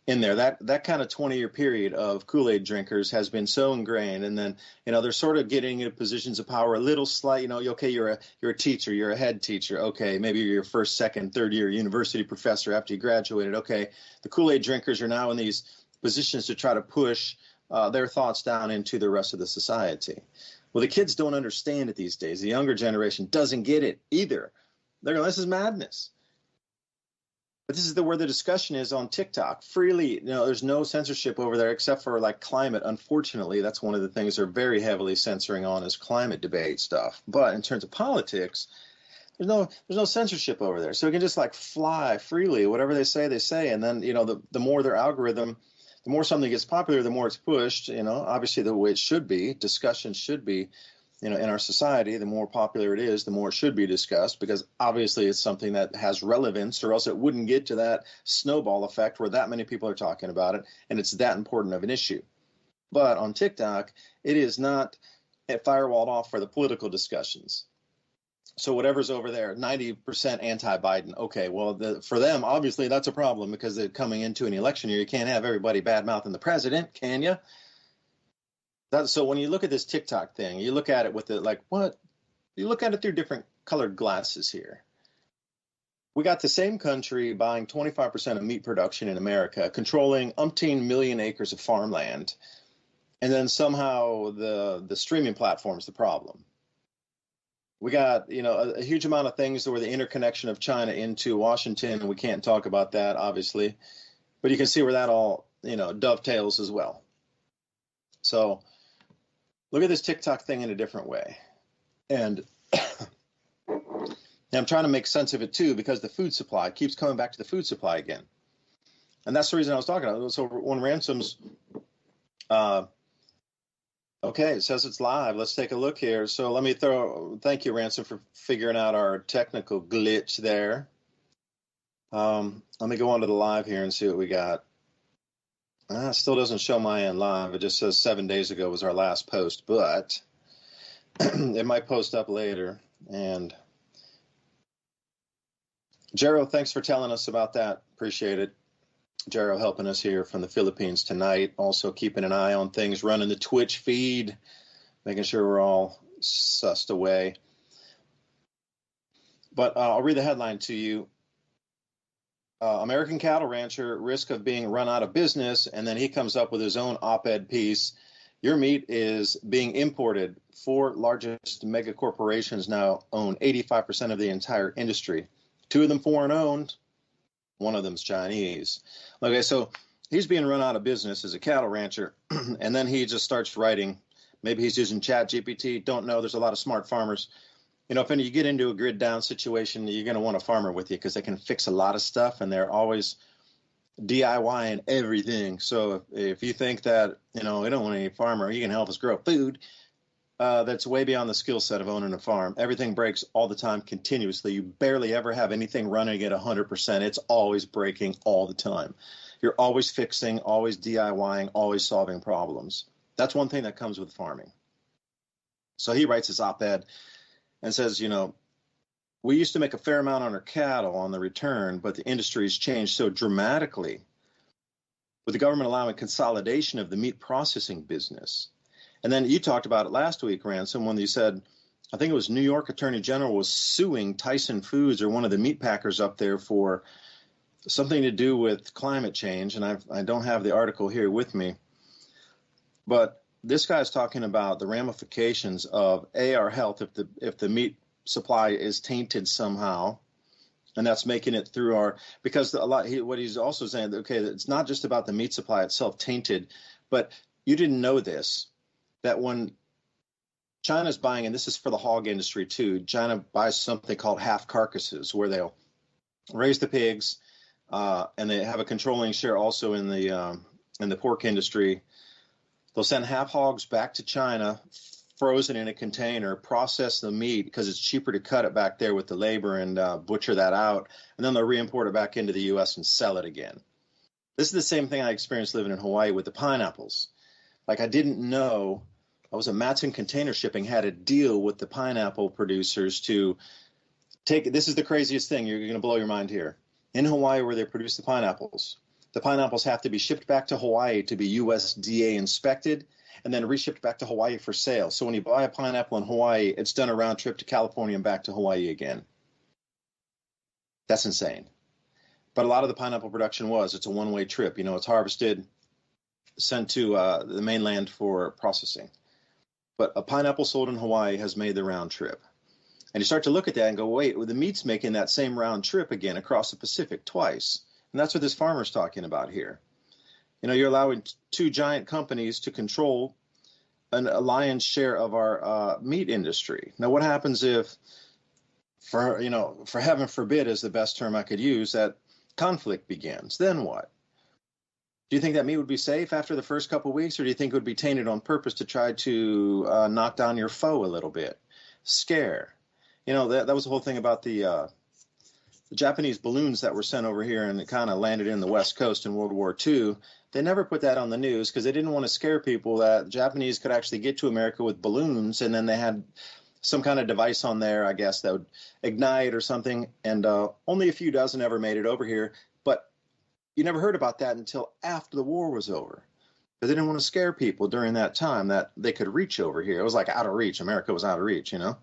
In there, that kind of 20-year period of Kool-Aid drinkers has been so ingrained, and then they're sort of getting into positions of power a little slight. Okay, you're a teacher, you're a head teacher. Okay, maybe you're your first, second, third year university professor after you graduated. Okay, the Kool-Aid drinkers are now in these positions to try to push their thoughts down into the rest of the society. Well, the kids don't understand it these days. The younger generation doesn't get it either. They're going, this is madness. But this is where the discussion is on TikTok. Freely, there's no censorship over there except for like climate. Unfortunately, that's one of the things they're very heavily censoring on is climate debate stuff. But in terms of politics, there's no censorship over there. So it can just like fly freely. Whatever they say. And then, the more their algorithm, the more something gets popular, the more it's pushed, obviously the way it should be. Discussion should be, in our society, the more popular it is, the more it should be discussed, because obviously it's something that has relevance, or else it wouldn't get to that snowball effect where that many people are talking about it, and it's that important of an issue. But on TikTok, it is not firewalled off for the political discussions. So whatever's over there, 90% anti-Biden. Okay, well, for them, obviously that's a problem because they're coming into an election year. You can't have everybody bad-mouthing the president, can you? So when you look at this TikTok thing, you look at it with you look at it through different colored glasses here. We got the same country buying 25% of meat production in America, controlling umpteen million acres of farmland, and then somehow the streaming platform is the problem. We got, a huge amount of things where the interconnection of China into Washington, and we can't talk about that, obviously, but you can see where that all, dovetails as well. So look at this TikTok thing in a different way. And I'm trying to make sense of it too, because the food supply keeps coming back to the food supply again. And that's the reason I was talking about it. So when Ransom's, okay, it says it's live. Let's take a look here. So thank you, Ransom, for figuring out our technical glitch there. Let me go on to the live here and see what we got. It still doesn't show my end live. It just says 7 days ago was our last post, but it might post up later. And Jero, thanks for telling us about that. Appreciate it. Jero helping us here from the Philippines tonight. Also keeping an eye on things, running the Twitch feed, making sure we're all sussed away. But I'll read the headline to you. American cattle rancher, risk of being run out of business, and then he comes up with his own op-ed piece. Your meat is being imported. 4 largest mega corporations now own 85% of the entire industry. 2 of them foreign-owned. 1 of them's Chinese. Okay, so he's being run out of business as a cattle rancher, and then he just starts writing. Maybe he's using ChatGPT. Don't know. There's a lot of smart farmers. If you get into a grid down situation, you're going to want a farmer with you because they can fix a lot of stuff, and they're always DIYing everything. So if you think that, we don't want any farmer, you can help us grow food, that's way beyond the skill set of owning a farm. Everything breaks all the time continuously. You barely ever have anything running at 100%. It's always breaking all the time. You're always fixing, always DIYing, always solving problems. That's one thing that comes with farming. So he writes his op-ed and says, we used to make a fair amount on our cattle on the return, but the industry's changed so dramatically with the government allowing consolidation of the meat processing business. And then you talked about it last week, Ransom, when you said, I think it was New York Attorney General was suing Tyson Foods or one of the meat packers up there for something to do with climate change. And I don't have the article here with me, but this guy's talking about the ramifications of our health if the meat supply is tainted somehow, and that's making it through our, because what he's also saying, okay, it's not just about the meat supply itself tainted, but you didn't know this, that when China's buying, and this is for the hog industry too, China buys something called half carcasses, where they'll raise the pigs, and they have a controlling share also in the pork industry. They'll send half hogs back to China, frozen in a container, process the meat because it's cheaper to cut it back there with the labor and butcher that out, and then they'll re-import it back into the U.S. and sell it again. This is the same thing I experienced living in Hawaii with the pineapples. Like, I didn't know. I was at Matson Container Shipping, had a deal with the pineapple producers to take, this is the craziest thing, you're going to blow your mind here. In Hawaii, where they produce the pineapples have to be shipped back to Hawaii to be USDA inspected and then reshipped back to Hawaii for sale. So when you buy a pineapple in Hawaii, it's done a round trip to California and back to Hawaii again. That's insane. But a lot of the pineapple production it's a one-way trip. You know, it's harvested, sent to the mainland for processing. But a pineapple sold in Hawaii has made the round trip. And you start to look at that and go, wait, well, the meat's making that same round trip again across the Pacific twice. And that's what this farmer's talking about here. You know, you're allowing two giant companies to control a lion's share of our meat industry. Now, what happens if, for heaven forbid is the best term I could use, that conflict begins? Then what? Do you think that meat would be safe after the first couple of weeks, or do you think it would be tainted on purpose to try to knock down your foe a little bit? Scare. You know, that was the whole thing about the Japanese balloons that were sent over here and it kind of landed in the West Coast in World War II. They never put that on the news because they didn't want to scare people that the Japanese could actually get to America with balloons, and then they had some kind of device on there, I guess, that would ignite or something, and only a few dozen ever made it over here. But you never heard about that until after the war was over. But they didn't want to scare people during that time that they could reach over here. It was like out of reach. America was out of reach, you know?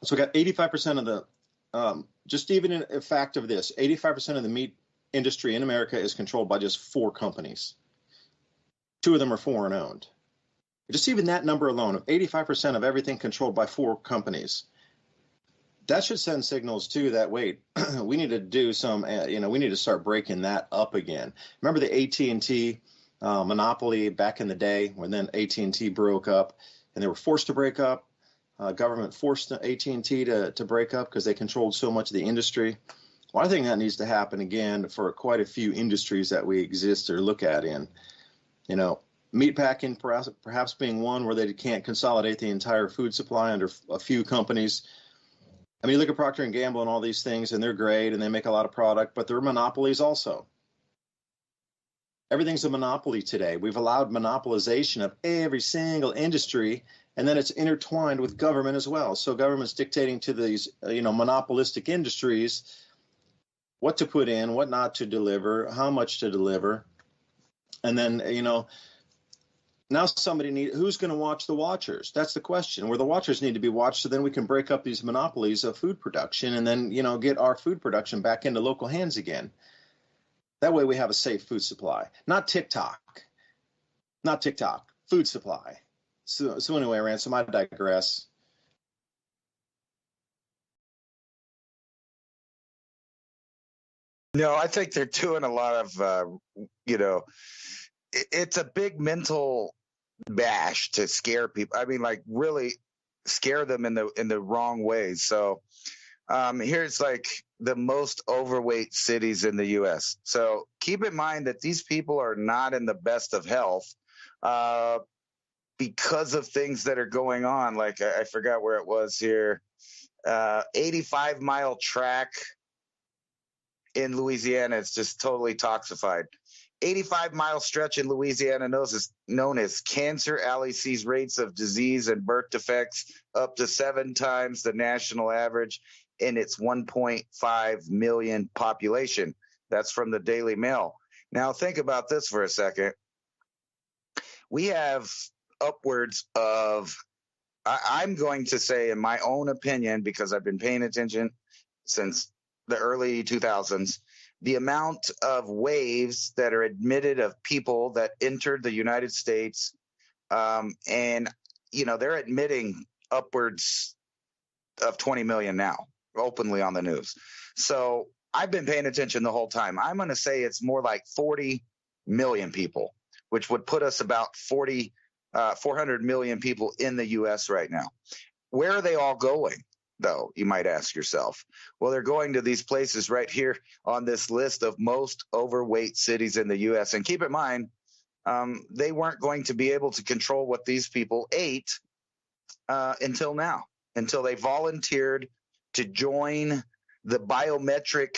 So we got 85% of the, just even in a fact of this, 85% of the meat industry in America is controlled by just 4 companies. 2 of them are foreign owned. Just even that number alone of 85% of everything controlled by 4 companies. That should send signals too that, wait, we need to do some, we need to start breaking that up again. Remember the AT&T monopoly back in the day when then AT&T broke up and they were forced to break up? Government forced AT&T to break up because they controlled so much of the industry. Well, I think that needs to happen again for quite a few industries that we exist or look at in. You know, meatpacking perhaps being one where they can't consolidate the entire food supply under a few companies. I mean, you look at Procter & Gamble and all these things, and they're great, and they make a lot of product, but they're monopolies also. Everything's a monopoly today. We've allowed monopolization of every single industry, and then it's intertwined with government as well. So government's dictating to these, monopolistic industries what to put in, what not to deliver, how much to deliver. And then, now who's going to watch the watchers? That's the question. Where the watchers need to be watched, so then we can break up these monopolies of food production and then, get our food production back into local hands again. That way we have a safe food supply. Not TikTok, food supply. So anyway, Ransom, I digress. No, I think they're doing a lot of, it's a big mental bash to scare people. I mean, like really scare them in the wrong ways. So here's like the most overweight cities in the U.S. So keep in mind that these people are not in the best of health because of things that are going on. Like I forgot where it was here, 85-mile track in Louisiana. It's just totally toxified. 85-mile stretch in Louisiana known as Cancer Alley sees rates of disease and birth defects up to 7 times the national average in its 1.5 million population. That's from the Daily Mail. Now, think about this for a second. We have upwards of, I'm going to say in my own opinion, because I've been paying attention since the early 2000s, the amount of waves that are admitted of people that entered the United States, and, you know, they're admitting upwards of 20 million now, openly on the news. So I've been paying attention the whole time. I'm going to say it's more like 40 million people, which would put us about 400 million people in the U.S. right now. Where are they all going, though, you might ask yourself? Well, they're going to these places right here on this list of most overweight cities in the U.S. And keep in mind, they weren't going to be able to control what these people ate until now, until they volunteered to join the biometric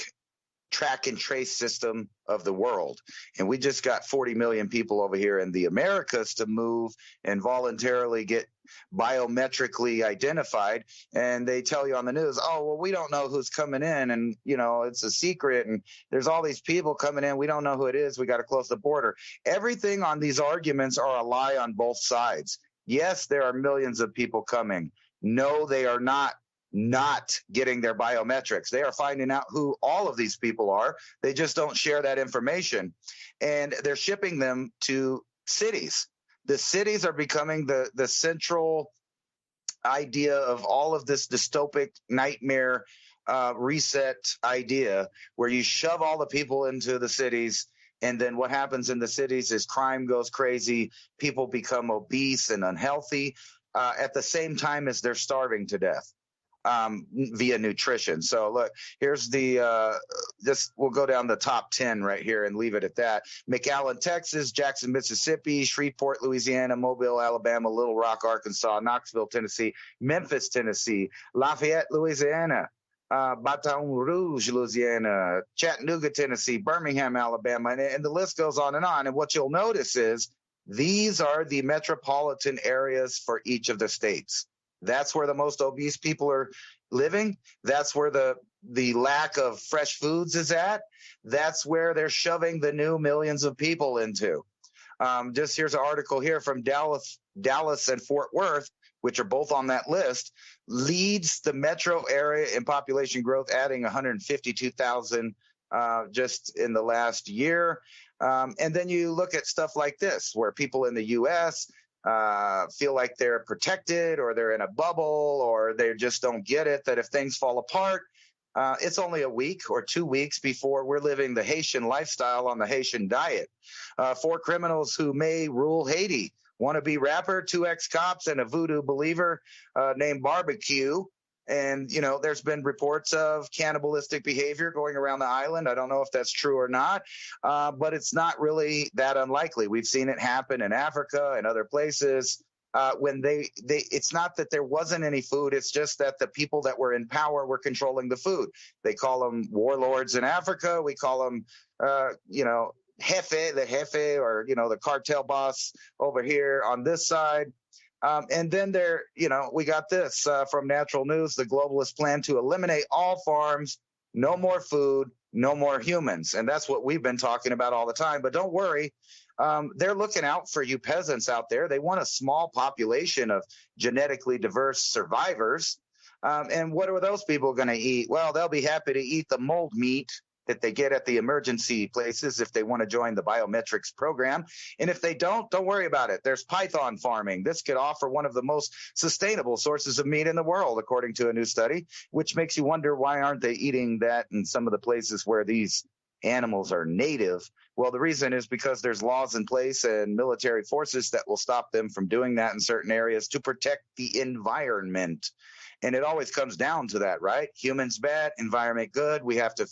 track and trace system of the world. And we just got 40 million people over here in the Americas to move and voluntarily get biometrically identified. And they tell you on the news, oh, well, we don't know who's coming in. And, you know, it's a secret. And there's all these people coming in. We don't know who it is. We got to close the border. Everything on these arguments are a lie on both sides. Yes, there are millions of people coming. No, they are not getting their biometrics. They are finding out who all of these people are. They just don't share that information. And they're shipping them to cities. The cities are becoming the central idea of all of this dystopic nightmare reset idea, where you shove all the people into the cities. And then what happens in the cities is crime goes crazy. People become obese and unhealthy at the same time as they're starving to death. Via nutrition. So look, here's the, we'll go down the top 10 right here and leave it at that. McAllen, Texas, Jackson, Mississippi, Shreveport, Louisiana, Mobile, Alabama, Little Rock, Arkansas, Knoxville, Tennessee, Memphis, Tennessee, Lafayette, Louisiana, Baton Rouge, Louisiana, Chattanooga, Tennessee, Birmingham, Alabama, and the list goes on. And what you'll notice is these are the metropolitan areas for each of the states. That's where the most obese people are living. That's where the lack of fresh foods is at. That's where they're shoving the new millions of people into. Just here's an article here from Dallas and Fort Worth, which are both on that list, leads the metro area in population growth, adding 152,000 just in the last year. And then you look at stuff like this, where people in the U.S. Feel like they're protected, or they're in a bubble, or they just don't get it, that if things fall apart, it's only a week or 2 weeks before we're living the Haitian lifestyle on the Haitian diet. 4 criminals who may rule Haiti: wannabe rapper, 2 ex-cops, and a voodoo believer named Barbecue. And, you know, there's been reports of cannibalistic behavior going around the island. I don't know if that's true or not, but it's not really that unlikely. We've seen it happen in Africa and other places when it's not that there wasn't any food. It's just that the people that were in power were controlling the food. They call them warlords in Africa. We call them, jefe, the jefe, or, the cartel boss over here on this side. And then we got this from Natural News: the globalists plan to eliminate all farms, no more food, no more humans. And that's what we've been talking about all the time. But don't worry, they're looking out for you peasants out there. They want a small population of genetically diverse survivors. And what are those people going to eat? Well, they'll be happy to eat the mold meat that they get at the emergency places if they want to join the biometrics program. And if they don't worry about it. There's python farming. This could offer one of the most sustainable sources of meat in the world, according to a new study, which makes you wonder, why aren't they eating that in some of the places where these animals are native? Well, the reason is because there's laws in place and military forces that will stop them from doing that in certain areas to protect the environment. And it always comes down to that, right? Humans bad, environment good. We have to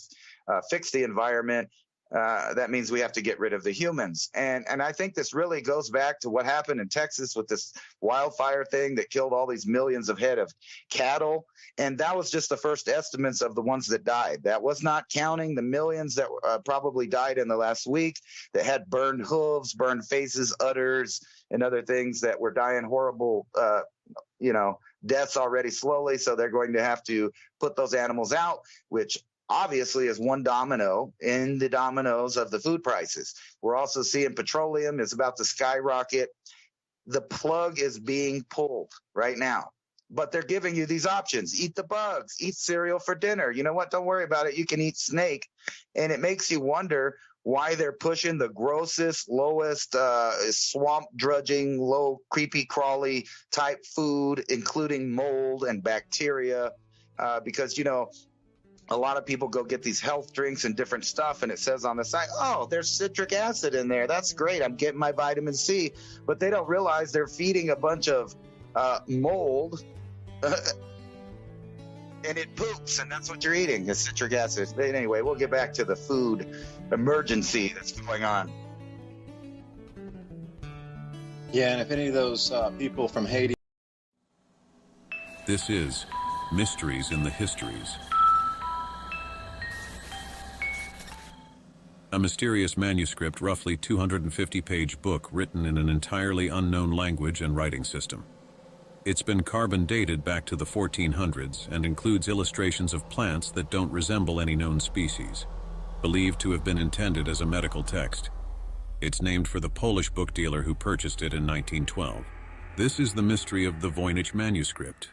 fix the environment. that means we have to get rid of the humans. And I think this really goes back to what happened in Texas with this wildfire thing that killed all these millions of head of cattle. And that was just the first estimates of the ones that died. That was not counting the millions that probably died in the last week that had burned hooves, burned faces, udders, and other things that were dying horrible, deaths already slowly. So they're going to have to put those animals out, which obviously is one domino in the dominoes of the food prices. We're also seeing petroleum is about to skyrocket. The plug is being pulled right now, but they're giving you these options. Eat the bugs, eat cereal for dinner. You know what? Don't worry about it. You can eat snake. And it makes you wonder why they're pushing the grossest, lowest swamp drudging, low, creepy, crawly type food, including mold and bacteria, because, a lot of people go get these health drinks and different stuff, and it says on the side, oh, there's citric acid in there. That's great. I'm getting my vitamin C. But they don't realize they're feeding a bunch of mold, and it poops, and that's what you're eating, is citric acid. But anyway, we'll get back to the food emergency that's going on. Yeah, and if any of those people from Haiti... This is Mysteries in the Histories. A mysterious manuscript, roughly 250-page book written in an entirely unknown language and writing system. It's been carbon dated back to the 1400s and includes illustrations of plants that don't resemble any known species, believed to have been intended as a medical text. It's named for the Polish book dealer who purchased it in 1912. This is the mystery of the Voynich manuscript.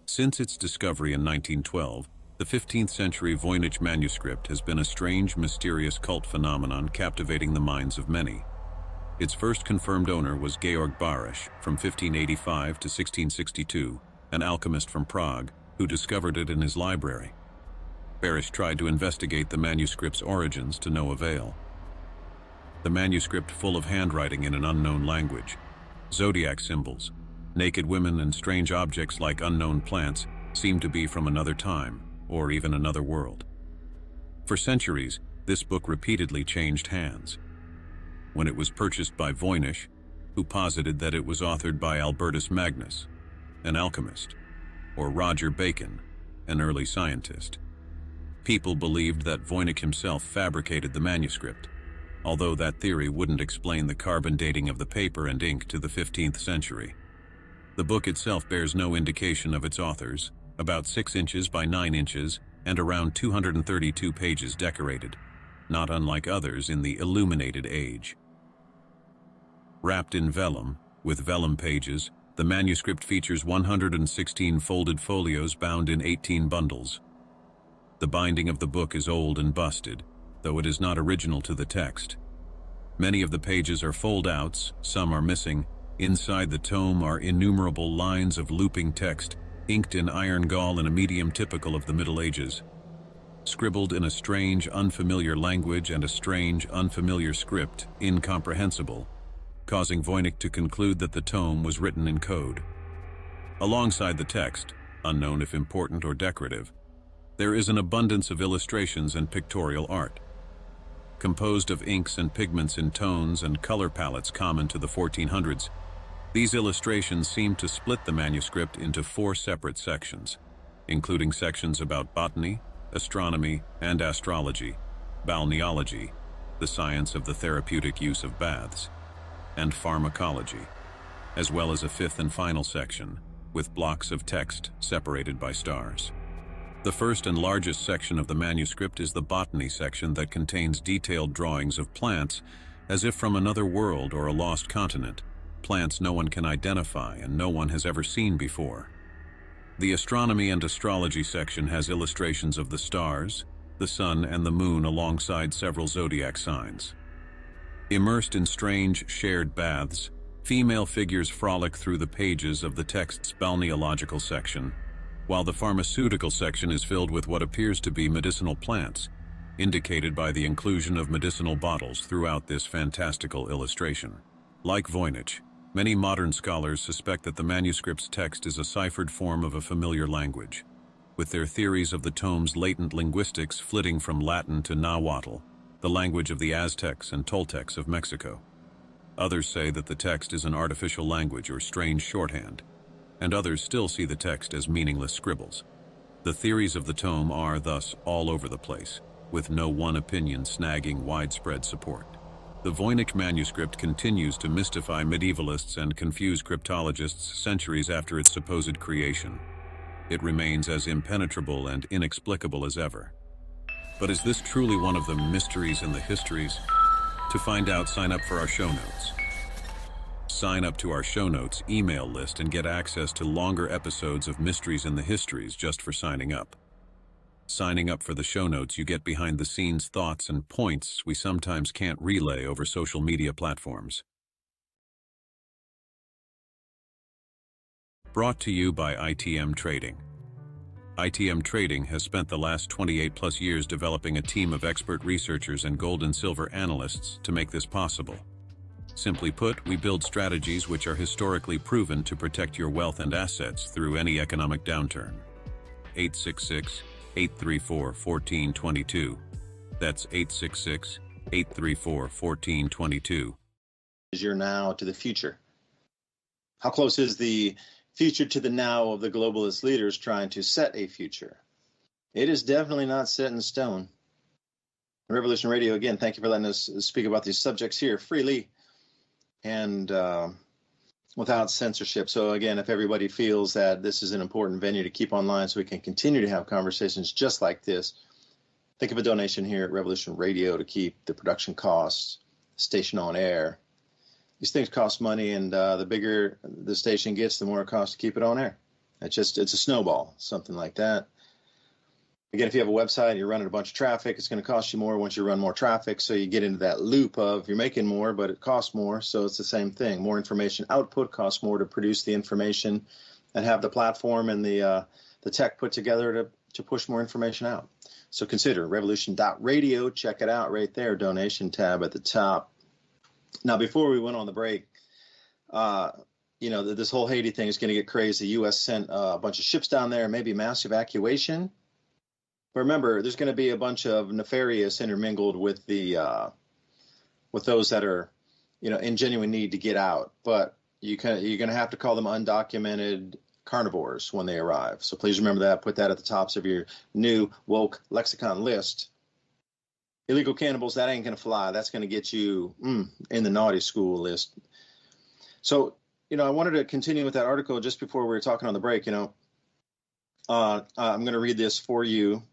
Since its discovery in 1912, the 15th century Voynich manuscript has been a strange, mysterious cult phenomenon captivating the minds of many. Its first confirmed owner was Georg Barisch, from 1585 to 1662, an alchemist from Prague, who discovered it in his library. Barisch tried to investigate the manuscript's origins to no avail. The manuscript, full of handwriting in an unknown language, zodiac symbols, naked women and strange objects like unknown plants, seemed to be from another time, or even another world. For centuries, this book repeatedly changed hands. When it was purchased by Voynich, who posited that it was authored by Albertus Magnus, an alchemist, or Roger Bacon, an early scientist. People believed that Voynich himself fabricated the manuscript, although that theory wouldn't explain the carbon dating of the paper and ink to the 15th century. The book itself bears no indication of its authors, about 6 inches by 9 inches, and around 232 pages decorated, not unlike others in the illuminated age. Wrapped in vellum, with vellum pages, the manuscript features 116 folded folios bound in 18 bundles. The binding of the book is old and busted, though it is not original to the text. Many of the pages are fold-outs, some are missing. Inside the tome are innumerable lines of looping text, inked in iron gall in a medium typical of the Middle Ages, scribbled in a strange, unfamiliar language and a strange, unfamiliar script, incomprehensible, causing Voynich to conclude that the tome was written in code. Alongside the text, unknown if important or decorative, there is an abundance of illustrations and pictorial art. Composed of inks and pigments in tones and color palettes common to the 1400s, these illustrations seem to split the manuscript into 4 separate sections, including sections about botany, astronomy and astrology, balneology, the science of the therapeutic use of baths, and pharmacology, as well as a 5th and final section, with blocks of text separated by stars. The first and largest section of the manuscript is the botany section that contains detailed drawings of plants as if from another world or a lost continent, plants no one can identify and no one has ever seen before. The astronomy and astrology section has illustrations of the stars, the sun and the moon alongside several zodiac signs. Immersed in strange, shared baths, female figures frolic through the pages of the text's balneological section, while the pharmaceutical section is filled with what appears to be medicinal plants, indicated by the inclusion of medicinal bottles throughout this fantastical illustration. Like Voynich, many modern scholars suspect that the manuscript's text is a ciphered form of a familiar language, with their theories of the tome's latent linguistics flitting from Latin to Nahuatl, the language of the Aztecs and Toltecs of Mexico. Others say that the text is an artificial language or strange shorthand, and others still see the text as meaningless scribbles. The theories of the tome are, thus, all over the place, with no one opinion snagging widespread support. The Voynich manuscript continues to mystify medievalists and confuse cryptologists centuries after its supposed creation. It remains as impenetrable and inexplicable as ever. But is this truly one of the mysteries in the histories? To find out, sign up for our show notes. Sign up to our show notes email list and get access to longer episodes of Mysteries in the Histories just for signing up. Signing up for the show notes, you get behind-the-scenes thoughts and points we sometimes can't relay over social media platforms. Brought to you by ITM Trading. ITM Trading has spent the last 28+ years developing a team of expert researchers and gold and silver analysts to make this possible. Simply put, we build strategies which are historically proven to protect your wealth and assets through any economic downturn. 866-834-1422. That's 866-834-1422. Is your now to the future? How close is the future to the now of the globalist leaders trying to set a future? It is definitely not set in stone. Revolution Radio, again, thank you for letting us speak about these subjects here freely and without censorship. So again, if everybody feels that this is an important venue to keep online so we can continue to have conversations just like this, think of a donation here at Revolution Radio to keep the production costs, station on air. These things cost money, and the bigger the station gets, the more it costs to keep it on air. It's a snowball, something like that. Again, if you have a website, you're running a bunch of traffic, it's going to cost you more once you run more traffic. So you get into that loop of you're making more, but it costs more. So it's the same thing. More information output costs more to produce the information and have the platform and the tech put together to push more information out. So consider revolution.radio. Check it out right there. Donation tab at the top. Now, before we went on the break, this whole Haiti thing is going to get crazy. The U.S. sent a bunch of ships down there, maybe mass evacuation. But remember, there's going to be a bunch of nefarious intermingled with with those that are, in genuine need to get out. But you're going to have to call them undocumented carnivores when they arrive. So please remember that. Put that at the tops of your new woke lexicon list. Illegal cannibals, that ain't going to fly. That's going to get you in the naughty school list. So, I wanted to continue with that article just before we were talking on the break. I'm going to read this for you.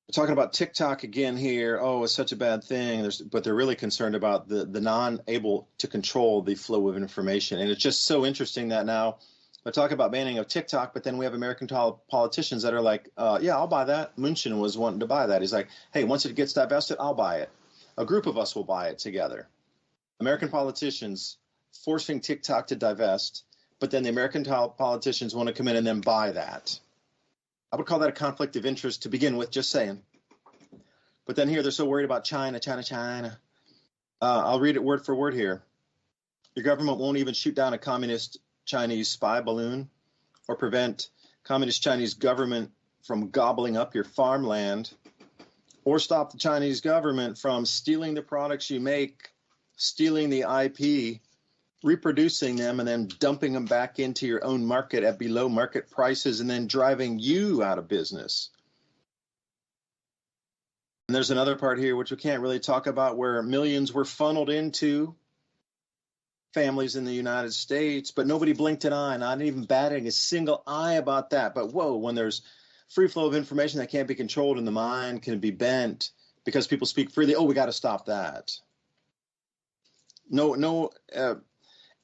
We're talking about TikTok again here. Oh, it's such a bad thing. But they're really concerned about the non-able to control the flow of information. And it's just so interesting that now I talk about banning of TikTok, but then we have American politicians that are like, yeah, I'll buy that. Mnuchin was wanting to buy that. He's like, hey, once it gets divested, I'll buy it. A group of us will buy it together. American politicians forcing TikTok to divest, but then the American politicians want to come in and then buy that. I would call that a conflict of interest to begin with, just saying. But then here they're so worried about China. I'll read it word for word here. Your government won't even shoot down a communist Chinese spy balloon or prevent communist Chinese government from gobbling up your farmland or stop the Chinese government from stealing the products you make, stealing the IP, reproducing them, and then dumping them back into your own market at below market prices and then driving you out of business. And there's another part here which we can't really talk about where millions were funneled into families in the United States, but nobody blinked an eye, not even batting a single eye about that. But whoa, when there's free flow of information that can't be controlled and the mind can be bent because people speak freely, oh, we got to stop that.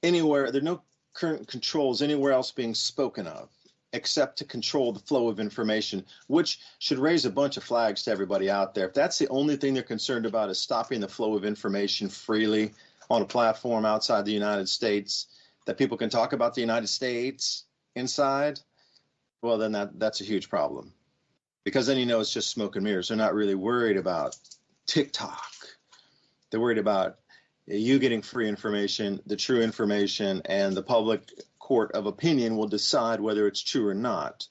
Anywhere, there are no current controls anywhere else being spoken of except to control the flow of information, which should raise a bunch of flags to everybody out there. If that's the only thing they're concerned about is stopping the flow of information freely on a platform outside the United States, that people can talk about the United States inside, well, then that's a huge problem. Because then it's just smoke and mirrors. They're not really worried about TikTok. They're worried about you getting free information, the true information, and the public court of opinion will decide whether it's true or not.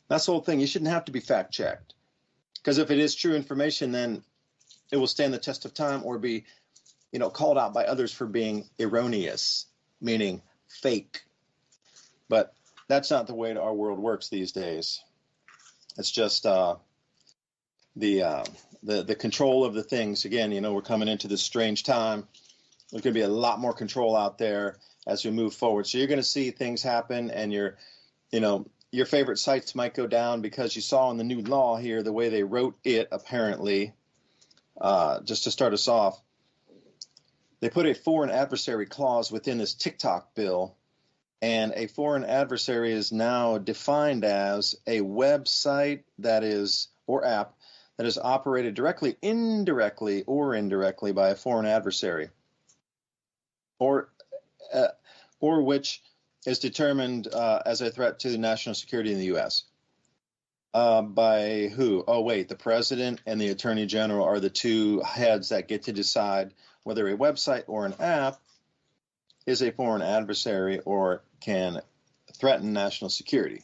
That's the whole thing. You shouldn't have to be fact-checked. Because if it is true information, then it will stand the test of time or be, called out by others for being erroneous, meaning fake. But that's not the way our world works these days. It's just the control of the things. Again, we're coming into this strange time. There's going to be a lot more control out there as we move forward. So you're going to see things happen, and your favorite sites might go down because you saw in the new law here the way they wrote it, apparently. Just to start us off, they put a foreign adversary clause within this TikTok bill, and a foreign adversary is now defined as a website that is, or app, that is operated directly, indirectly, or indirectly by a foreign adversary, or which is determined as a threat to the national security in the U.S. By who? Oh, wait, the president and the attorney general are the two heads that get to decide whether a website or an app is a foreign adversary or can threaten national security.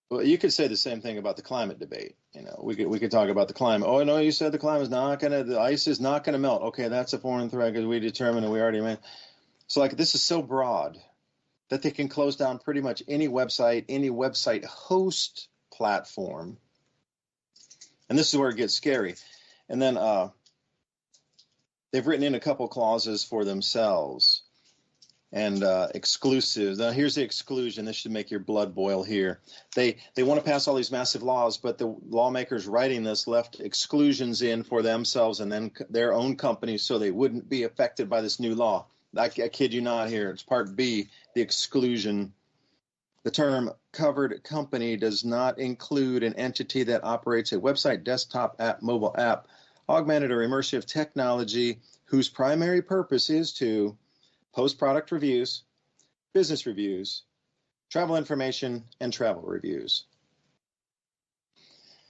Well, you could say the same thing about the climate debate. We could talk about the climate. Oh, no, you said the climate is not going to, the ice is not going to melt. Okay, that's a foreign threat because we determined and we already made. So this is so broad that they can close down pretty much any website host platform. And this is where it gets scary. And then they've written in a couple clauses for themselves and exclusives. Now, here's the exclusion. This should make your blood boil here. They want to pass all these massive laws, but the lawmakers writing this left exclusions in for themselves and then their own companies so they wouldn't be affected by this new law. I kid you not here. It's Part B, the exclusion. The term covered company does not include an entity that operates a website, desktop app, mobile app, augmented or immersive technology whose primary purpose is to post product reviews, business reviews, travel information, and travel reviews.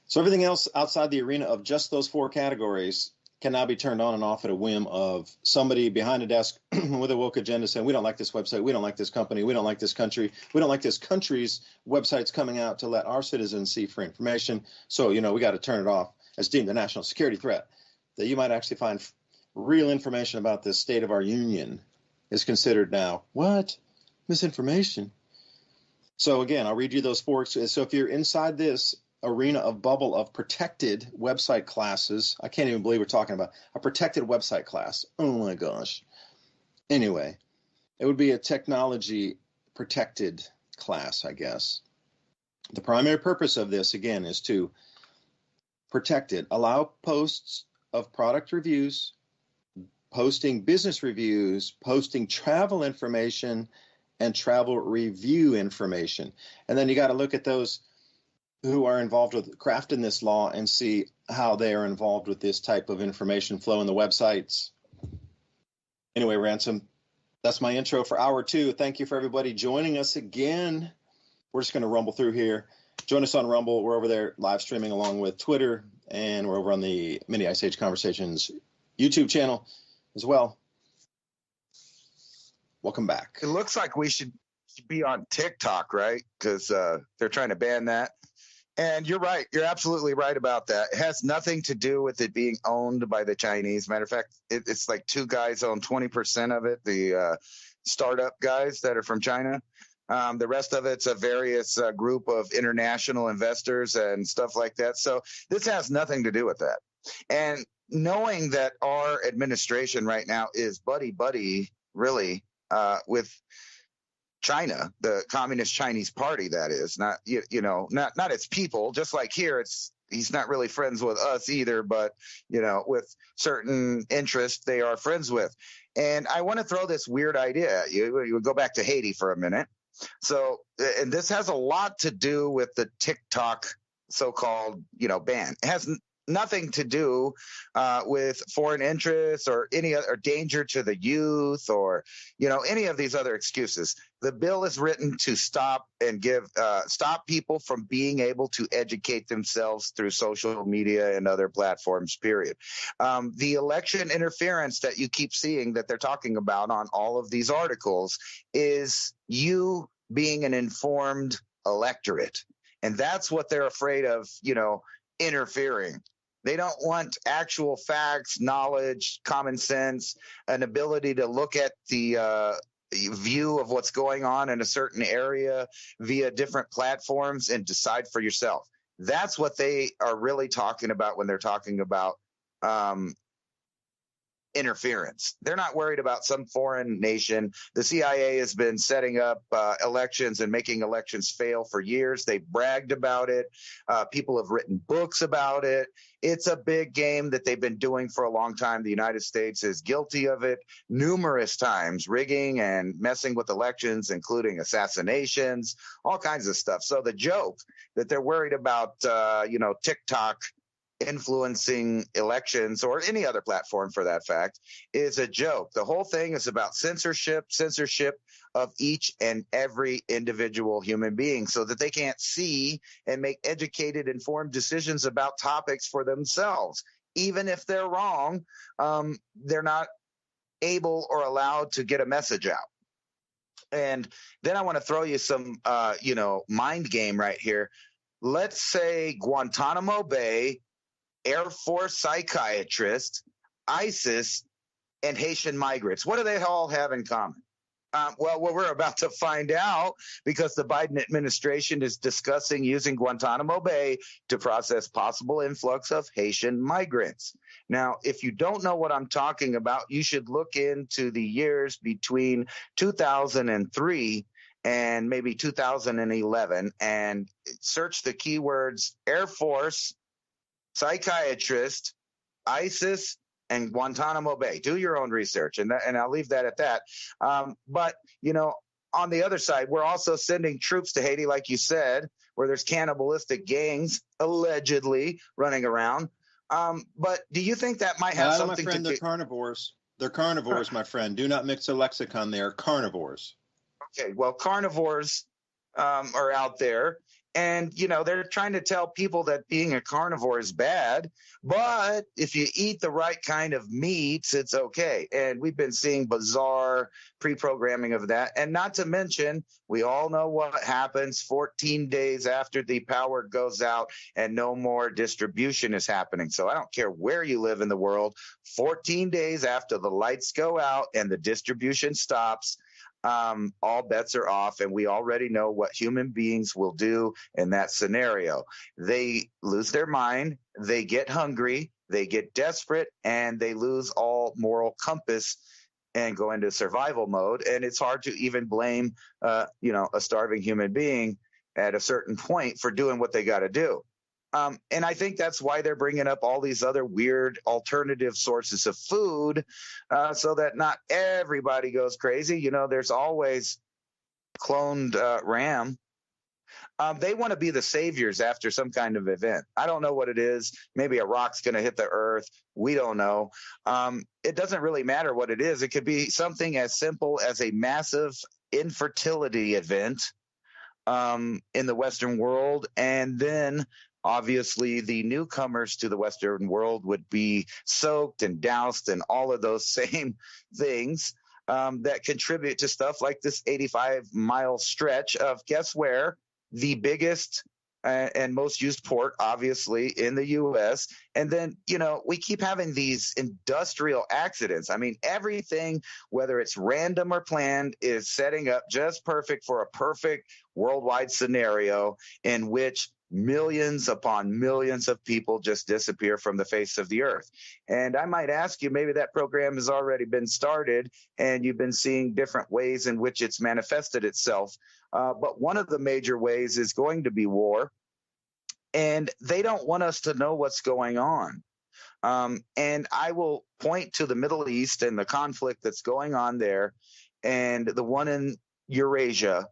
So everything else outside the arena of just those four categories can now be turned on and off at a whim of somebody behind a desk with a woke agenda saying, we don't like this website, we don't like this company, we don't like this country, we don't like this country's websites coming out to let our citizens see free information. So, we got to turn it off as deemed a national security threat. That you might actually find real information about the state of our union is considered now, what? Misinformation. So again, I'll read you those four. So if you're inside this arena of bubble of protected website classes, I can't even believe we're talking about a protected website class. Oh my gosh. Anyway, it would be a technology protected class, I guess. The primary purpose of this, again, is to protect it. Allow posts of product reviews, posting business reviews, posting travel information, and travel review information. And then you got to look at those who are involved with crafting this law and see how they are involved with this type of information flow in the websites. Anyway, Ransom, that's my intro for hour 2. Thank you for everybody joining us again. We're just going to rumble through here. Join us on Rumble. We're over there live streaming along with Twitter, and we're over on the Mini Ice Age Conversations YouTube channel as well. Welcome back. It looks like we should be on TikTok, right? Because they're trying to ban that. And you're right. You're absolutely right about that. It has nothing to do with it being owned by the Chinese. Matter of fact, it's like two guys own 20% of it, the startup guys that are from China. The rest of it's a various group of international investors and stuff like that. So this has nothing to do with that. And knowing that our administration right now is buddy, really, with China, the Communist Chinese Party, that is, not not its people. Just like here, he's not really friends with us either, but with certain interests they are friends with. And I want to throw this weird idea at you. You would go back to Haiti for a minute. So, and this has a lot to do with the TikTok so-called, ban. It has nothing to do with foreign interests or any other danger to the youth or, any of these other excuses. The bill is written to stop and stop people from being able to educate themselves through social media and other platforms, period. The election interference that you keep seeing that they're talking about on all of these articles is you being an informed electorate. And that's what they're afraid of, interfering. They don't want actual facts, knowledge, common sense, an ability to look at the view of what's going on in a certain area via different platforms and decide for yourself. That's what they are really talking about when they're talking about interference. They're not worried about some foreign nation. The CIA has been setting up elections and making elections fail for years. They've bragged about it. People have written books about it. It's a big game that they've been doing for a long time. The United States is guilty of it numerous times, rigging and messing with elections, including assassinations, all kinds of stuff. So the joke that they're worried about, TikTok influencing elections or any other platform for that fact is a joke. The whole thing is about censorship of each and every individual human being so that they can't see and make educated, informed decisions about topics for themselves. Even if they're wrong, they're not able or allowed to get a message out. And then I want to throw you some, mind game right here. Let's say Guantanamo Bay, Air Force psychiatrist, ISIS, and Haitian migrants. What do they all have in common? Well, we're about to find out because the Biden administration is discussing using Guantanamo Bay to process possible influx of Haitian migrants. Now, if you don't know what I'm talking about, you should look into the years between 2003 and maybe 2011 and search the keywords Air Force, psychiatrist, ISIS, and Guantanamo Bay. Do your own research, and I'll leave that at that. But, on the other side, we're also sending troops to Haiti, like you said, where there's cannibalistic gangs allegedly running around. But do you think that might have something my friend, to do? They're carnivores. They're carnivores, my friend. Do not mix a lexicon. They are carnivores. Okay, well, carnivores are out there. And, they're trying to tell people that being a carnivore is bad, but if you eat the right kind of meats, it's okay. And we've been seeing bizarre pre-programming of that. And not to mention, we all know what happens 14 days after the power goes out and no more distribution is happening. So I don't care where you live in the world, 14 days after the lights go out and the distribution stops, all bets are off, and we already know what human beings will do in that scenario. They lose their mind, they get hungry, they get desperate, and they lose all moral compass and go into survival mode. And it's hard to even blame, a starving human being at a certain point for doing what they got to do. And I think that's why they're bringing up all these other weird alternative sources of food so that not everybody goes crazy. There's always cloned ram. They want to be the saviors after some kind of event. I don't know what it is. Maybe a rock's going to hit the earth. We don't know. It doesn't really matter what it is. It could be something as simple as a massive infertility event in the Western world, and then obviously, the newcomers to the Western world would be soaked and doused and all of those same things that contribute to stuff like this 85-mile stretch of, guess where? The biggest and most used port, obviously, in the U.S. And then, we keep having these industrial accidents. I mean, everything, whether it's random or planned, is setting up just perfect for a perfect worldwide scenario in which millions upon millions of people just disappear from the face of the earth. And I might ask you, maybe that program has already been started and you've been seeing different ways in which it's manifested itself. But one of the major ways is going to be war. And they don't want us to know what's going on. And I will point to the Middle East and the conflict that's going on there and the one in Eurasia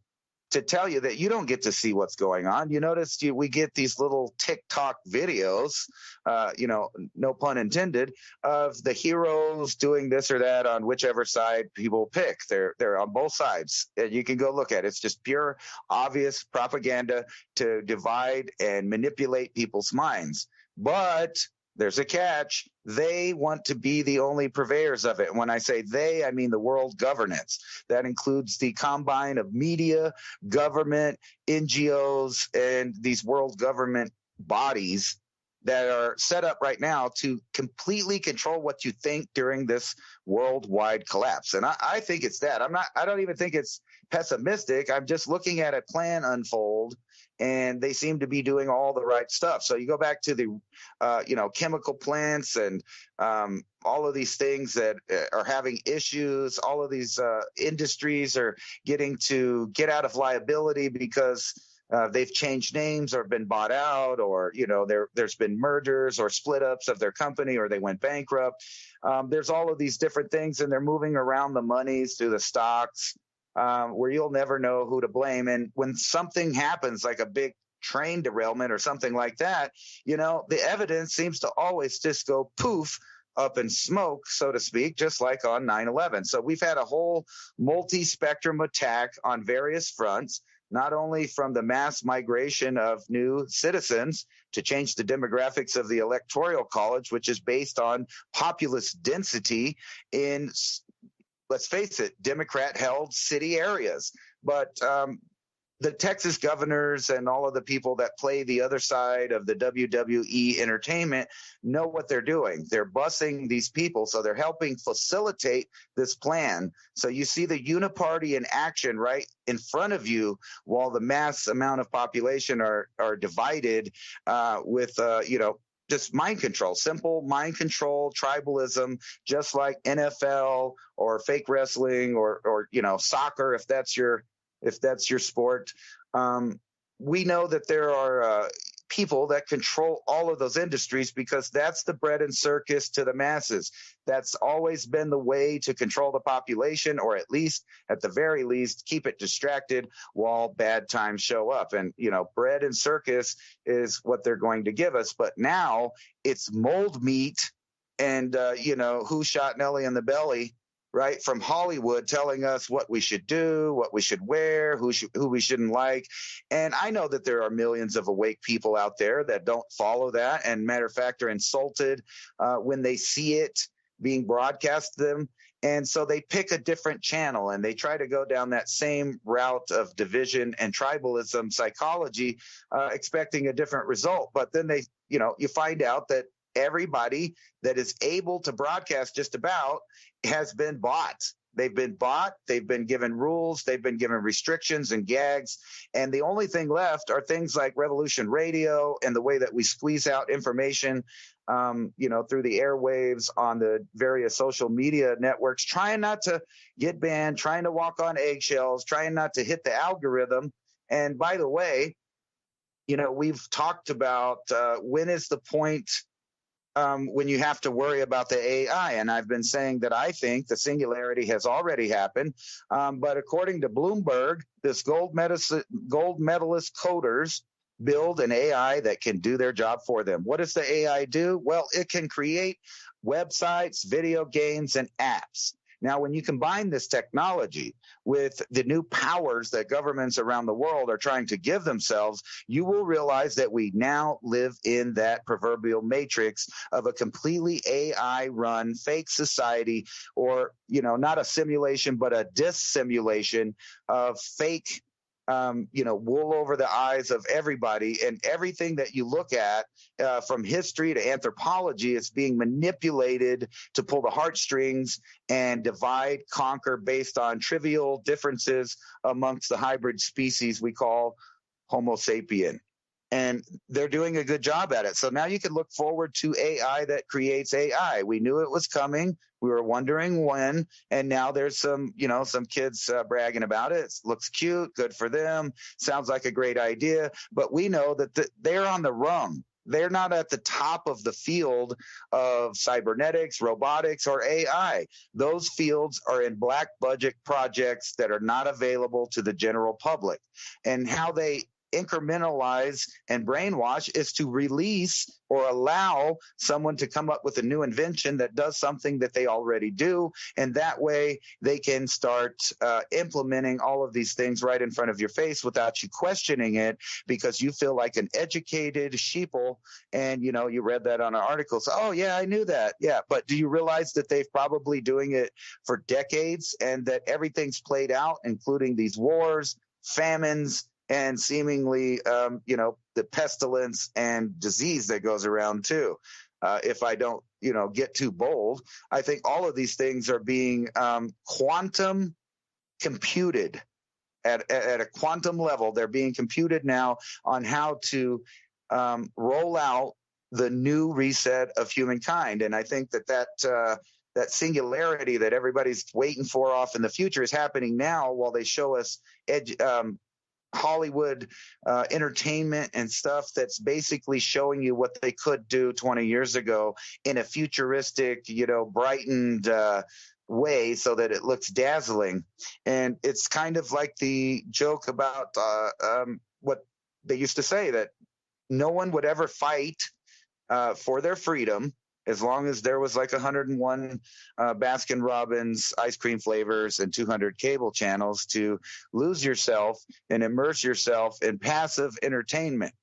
to tell you that you don't get to see what's going on. You notice we get these little TikTok videos, no pun intended, of the heroes doing this or that on whichever side people pick. They're on both sides. And you can go look at it. It's just pure, obvious propaganda to divide and manipulate people's minds. But there's a catch. They want to be the only purveyors of it. And when I say they, I mean the world governance. That includes the combine of media, government, NGOs, and these world government bodies that are set up right now to completely control what you think during this worldwide collapse. And I think it's that. I don't even think it's pessimistic. I'm just looking at a plan unfold, and they seem to be doing all the right stuff. So you go back to the, chemical plants and all of these things that are having issues. All of these industries are getting to get out of liability because they've changed names or been bought out, or there's been mergers or split ups of their company, or they went bankrupt. There's all of these different things, and they're moving around the monies through the stocks, where you'll never know who to blame. And when something happens, like a big train derailment or something like that, the evidence seems to always just go poof, up in smoke, so to speak, just like on 9/11. So we've had a whole multi-spectrum attack on various fronts, not only from the mass migration of new citizens to change the demographics of the electoral college, which is based on populous density in, let's face it, Democrat-held city areas. But the Texas governors and all of the people that play the other side of the WWE entertainment know what they're doing. They're busing these people, so they're helping facilitate this plan. So you see the uniparty in action right in front of you, while the mass amount of population are divided with just mind control, simple mind control, tribalism, just like NFL or fake wrestling or soccer, if that's your sport. We know that there are people that control all of those industries, because that's the bread and circus to the masses. That's always been the way to control the population, or at the very least, keep it distracted while bad times show up. And, bread and circus is what they're going to give us. But now it's mold meat and, who shot Nelly in the belly, right, from Hollywood, telling us what we should do, what we should wear, who we shouldn't like. And I know that there are millions of awake people out there that don't follow that, and matter of fact are insulted when they see it being broadcast to them. And so they pick a different channel, and they try to go down that same route of division and tribalism psychology, expecting a different result. But then you find out that everybody that is able to broadcast just about has been bought. They've been bought. They've been given rules. They've been given restrictions and gags. And the only thing left are things like Revolution Radio and the way that we squeeze out information, through the airwaves on the various social media networks, trying not to get banned, trying to walk on eggshells, trying not to hit the algorithm. And by the way, we've talked about when is the point when you have to worry about the AI. And I've been saying that I think the singularity has already happened. But according to Bloomberg, this gold medalist coders build an AI that can do their job for them. What does the AI do? Well, it can create websites, video games, and apps. Now, when you combine this technology with the new powers that governments around the world are trying to give themselves, you will realize that we now live in that proverbial matrix of a completely AI-run fake society, or, not a simulation, but a dissimulation of fake wool over the eyes of everybody. And everything that you look at from history to anthropology is being manipulated to pull the heartstrings and divide, conquer based on trivial differences amongst the hybrid species we call Homo sapien. And they're doing a good job at it. So now you can look forward to AI that creates AI. We knew it was coming. We were wondering when, and now there's some kids bragging about it. It looks cute, good for them, sounds like a great idea. But we know that they're on the rung. They're not at the top of the field of cybernetics, robotics, or AI. Those fields are in black budget projects that are not available to the general public. And how they incrementalize and brainwash is to release or allow someone to come up with a new invention that does something that they already do. And that way they can start implementing all of these things right in front of your face without you questioning it, because you feel like an educated sheeple. And, you read that on an article. So, oh, yeah, I knew that. Yeah. But do you realize that they've probably doing it for decades, and that everything's played out, including these wars, famines, and seemingly, the pestilence and disease that goes around too. If I don't, get too bold, I think all of these things are being quantum computed at a quantum level. They're being computed now on how to roll out the new reset of humankind. And I think that singularity that everybody's waiting for off in the future is happening now, while they show us Hollywood entertainment and stuff that's basically showing you what they could do 20 years ago in a futuristic, brightened way, so that it looks dazzling. And it's kind of like the joke about what they used to say, that no one would ever fight for their freedom as long as there was like 101 Baskin Robbins ice cream flavors and 200 cable channels to lose yourself and immerse yourself in passive entertainment,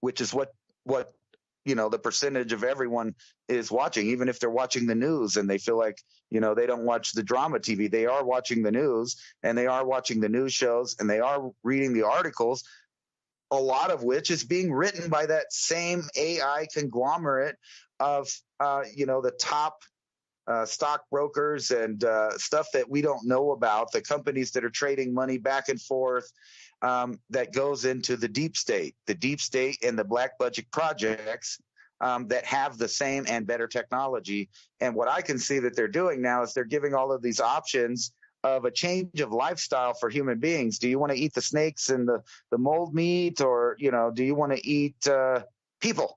which is what the percentage of everyone is watching. Even if they're watching the news and they feel like, they don't watch the drama TV, they are watching the news, and they are watching the news shows, and they are reading the articles, a lot of which is being written by that same AI conglomerate of, the top stockbrokers and stuff that we don't know about, the companies that are trading money back and forth, that goes into the deep state and the black budget projects that have the same and better technology. And what I can see that they're doing now is they're giving all of these options of a change of lifestyle for human beings. Do you want to eat the snakes and the mold meat, or, do you want to eat people?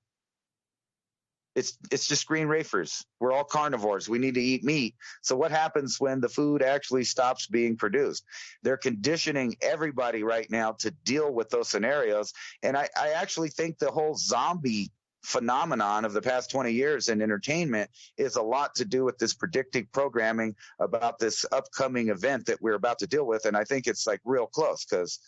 It's just green rafers. We're all carnivores. We need to eat meat. So what happens when the food actually stops being produced? They're conditioning everybody right now to deal with those scenarios. And I actually think the whole zombie phenomenon of the past 20 years in entertainment is a lot to do with this predictive programming about this upcoming event that we're about to deal with. And I think it's like real close, because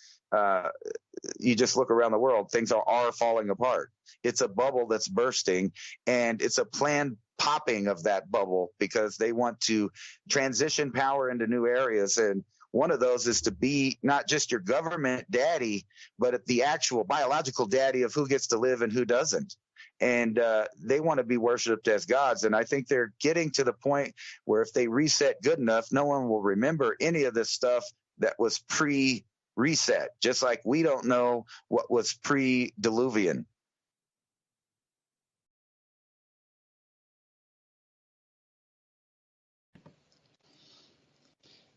you just look around the world, things are falling apart. It's a bubble that's bursting, and it's a planned popping of that bubble because they want to transition power into new areas. And one of those is to be not just your government daddy, but the actual biological daddy of who gets to live and who doesn't. And they want to be worshipped as gods. And I think they're getting to the point where if they reset good enough, no one will remember any of this stuff that was pre-reset, just like we don't know what was pre-Diluvian.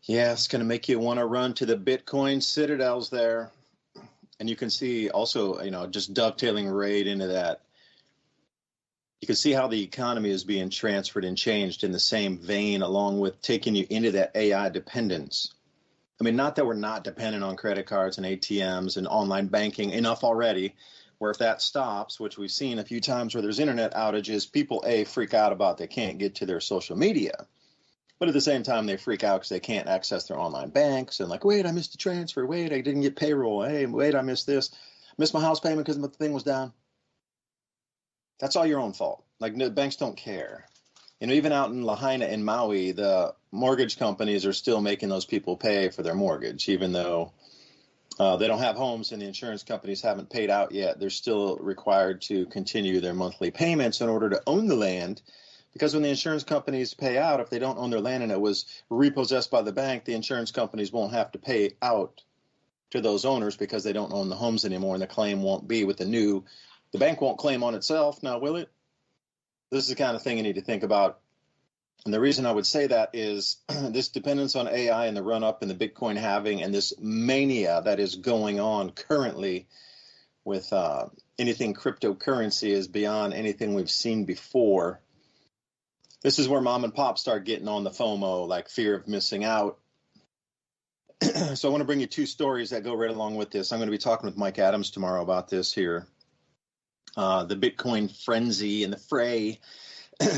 Yeah, it's going to make you want to run to the Bitcoin citadels there. And you can see also, just dovetailing right into that, you can see how the economy is being transferred and changed in the same vein, along with taking you into that AI dependence. I mean, not that we're not dependent on credit cards and ATMs and online banking enough already, where if that stops, which we've seen a few times where there's internet outages, people, freak out about they can't get to their social media. But at the same time, they freak out because they can't access their online banks and like, wait, I missed a transfer. Wait, I didn't get payroll. Hey, wait, I missed this. Missed my house payment because the thing was down. That's all your own fault. Like, no, banks don't care. Even out in Lahaina and Maui, the mortgage companies are still making those people pay for their mortgage, even though they don't have homes and the insurance companies haven't paid out yet. They're still required to continue their monthly payments in order to own the land. Because when the insurance companies pay out, if they don't own their land and it was repossessed by the bank, the insurance companies won't have to pay out to those owners because they don't own the homes anymore, and the claim won't be with the bank won't claim on itself now, will it? This is the kind of thing you need to think about. And the reason I would say that is this dependence on AI and the run-up in the Bitcoin halving and this mania that is going on currently with anything cryptocurrency is beyond anything we've seen before. This is where mom and pop start getting on the FOMO, like fear of missing out. So I want to bring you two stories that go right along with this. I'm going to be talking with Mike Adams tomorrow about this here. The Bitcoin frenzy and the fray.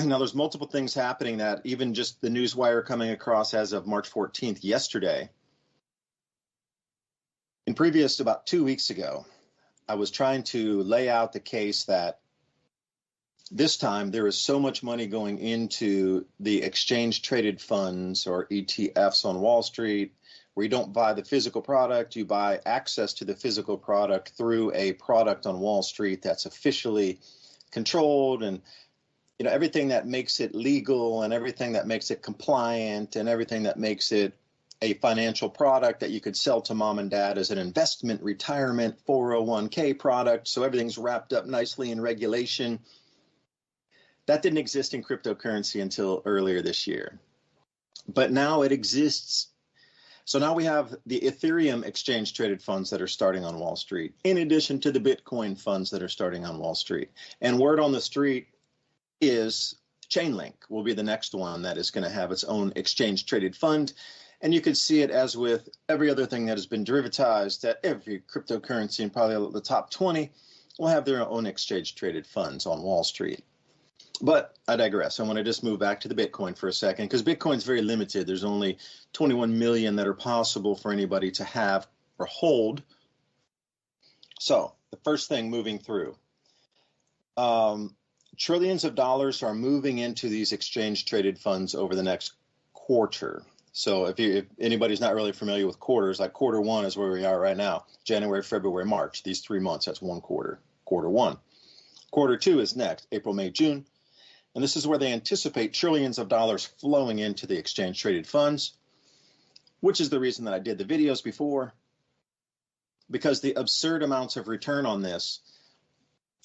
Now, there's multiple things happening that even just the newswire coming across as of March 14th yesterday. In previous, about 2 weeks ago, I was trying to lay out the case that this time there is so much money going into the exchange traded funds or ETFs on Wall Street, where you don't buy the physical product, you buy access to the physical product through a product on Wall Street that's officially controlled, and everything that makes it legal and everything that makes it compliant and everything that makes it a financial product that you could sell to mom and dad as an investment, retirement, 401k product. So everything's wrapped up nicely in regulation. That didn't exist in cryptocurrency until earlier this year. But now it exists. So now we have the Ethereum exchange traded funds that are starting on Wall Street, in addition to the Bitcoin funds that are starting on Wall Street. And word on the street is Chainlink will be the next one that is going to have its own exchange traded fund. And you can see it as with every other thing that has been derivatized, that every cryptocurrency and probably the top 20 will have their own exchange traded funds on Wall Street. But I digress. I want to just move back to the Bitcoin for a second, because Bitcoin's very limited. There's only 21 million that are possible for anybody to have or hold. So the first thing moving through, trillions of dollars are moving into these exchange traded funds over the next quarter. So if anybody's not really familiar with quarters, like quarter one is where we are right now, January, February, March, these 3 months, that's one quarter, quarter one. Quarter two is next, April, May, June. And this is where they anticipate trillions of dollars flowing into the exchange traded funds, which is the reason that I did the videos before, because the absurd amounts of return on this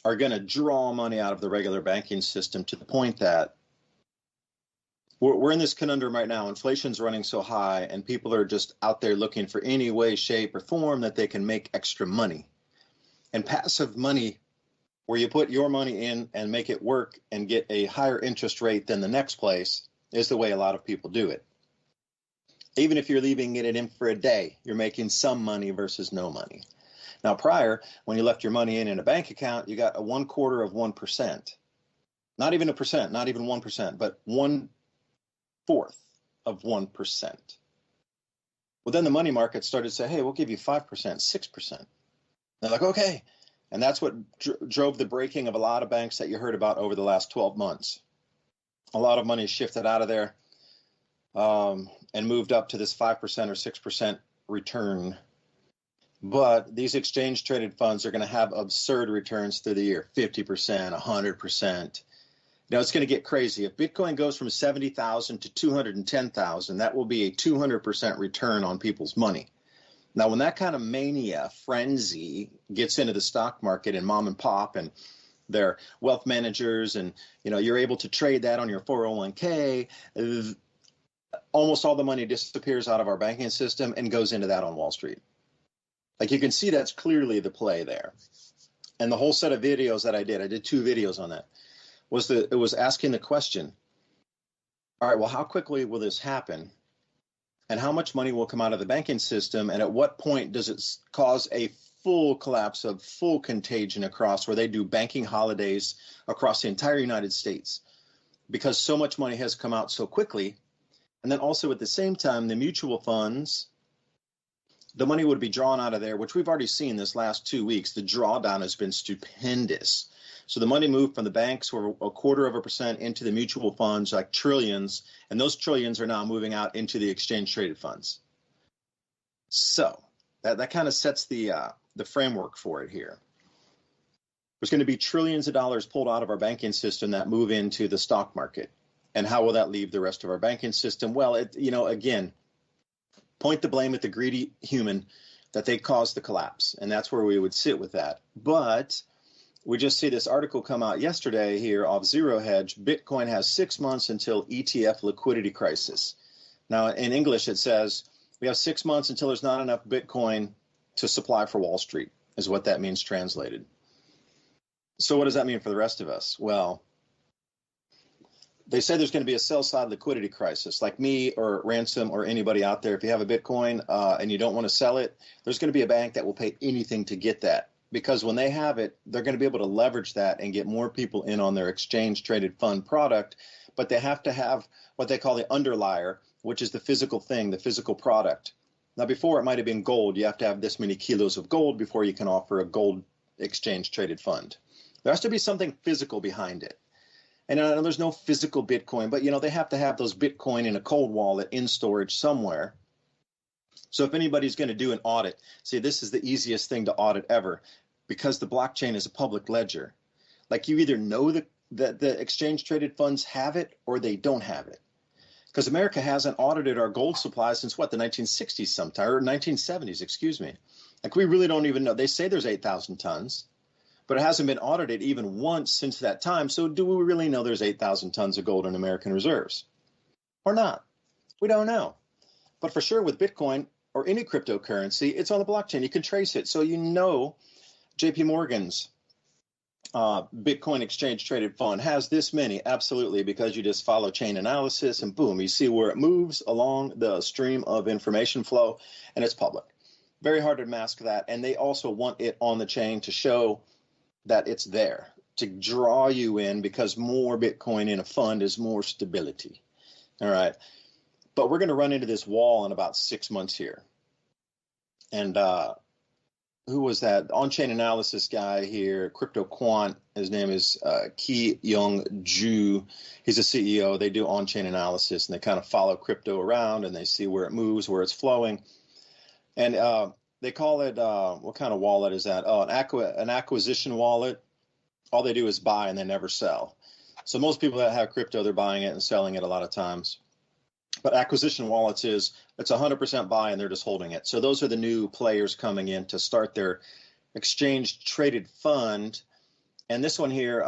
are going to draw money out of the regular banking system to the point that we're in this conundrum right now. Inflation's running so high and people are just out there looking for any way, shape, or form that they can make extra money. And passive money, where you put your money in and make it work and get a higher interest rate than the next place, is the way a lot of people do it. Even if you're leaving it in for a day, you're making some money versus no money. Now, prior, when you left your money in a bank account, you got a 1/4 of 1%. Not even a percent, not even 1%, but 1/4 of 1%. Well, then the money market started to say, hey, we'll give you 5%, 6%. They're like, okay. And that's what drove the breaking of a lot of banks that you heard about over the last 12 months. A lot of money shifted out of there and moved up to this 5% or 6% return. But these exchange traded funds are going to have absurd returns through the year, 50%, 100%. Now, it's going to get crazy. If Bitcoin goes from 70,000 to 210,000, that will be a 200% return on people's money. Now, when that kind of mania, frenzy gets into the stock market and mom and pop and their wealth managers, and you're able to trade that on your 401k, almost all the money disappears out of our banking system and goes into that on Wall Street. Like, you can see that's clearly the play there. And the whole set of videos that I did 2 videos on that, it was asking the question, all right, well, how quickly will this happen? And how much money will come out of the banking system? And at what point does it cause a full collapse, of full contagion across, where they do banking holidays across the entire United States? Because so much money has come out so quickly. And then also at the same time, the mutual funds, the money would be drawn out of there, which we've already seen this last 2 weeks. The drawdown has been stupendous. So the money moved from the banks, were 1/4% into the mutual funds, like trillions, and those trillions are now moving out into the exchange traded funds. So that kind of sets the framework for it here. There's going to be trillions of dollars pulled out of our banking system that move into the stock market. And how will that leave the rest of our banking system? Well, again, point the blame at the greedy human that they caused the collapse. And that's where we would sit with that. But we just see this article come out yesterday here off Zero Hedge. Bitcoin has 6 months until ETF liquidity crisis. Now, in English, it says we have 6 months until there's not enough Bitcoin to supply for Wall Street, is what that means translated. So what does that mean for the rest of us? Well, they say there's going to be a sell-side liquidity crisis. Like me or Ransom or anybody out there, if you have a Bitcoin and you don't want to sell it, there's going to be a bank that will pay anything to get that. Because when they have it, they're going to be able to leverage that and get more people in on their exchange-traded fund product. But they have to have what they call the underlier, which is the physical thing, the physical product. Now, before it might have been gold. You have to have this many kilos of gold before you can offer a gold exchange-traded fund. There has to be something physical behind it. And I know there's no physical Bitcoin, but, they have to have those Bitcoin in a cold wallet in storage somewhere. So if anybody's going to do an audit, see, this is the easiest thing to audit ever because the blockchain is a public ledger. Like you either know that the exchange traded funds have it or they don't have it. Because America hasn't audited our gold supply since what, the 1960s sometime, or 1970s, excuse me. Like we really don't even know. They say there's 8,000 tons, but it hasn't been audited even once since that time. So do we really know there's 8,000 tons of gold in American reserves or not? We don't know. But for sure with Bitcoin or any cryptocurrency, it's on the blockchain. You can trace it. So you know JP Morgan's Bitcoin exchange traded fund has this many, absolutely, because you just follow chain analysis and boom, you see where it moves along the stream of information flow and it's public. Very hard to mask that. And they also want it on the chain to show that it's there, to draw you in, because more Bitcoin in a fund is more stability. All right. But we're going to run into this wall in about 6 months here. And who was that? On-chain analysis guy here, Crypto Quant. His name is Ki Young Ju. He's a CEO. They do on-chain analysis, and they kind of follow crypto around, and they see where it moves, where it's flowing. And they call it, what kind of wallet is that? Oh, an acquisition wallet. All they do is buy, and they never sell. So most people that have crypto, they're buying it and selling it a lot of times. But acquisition wallets it's 100% buy and they're just holding it. So those are the new players coming in to start their exchange traded fund. And this one here,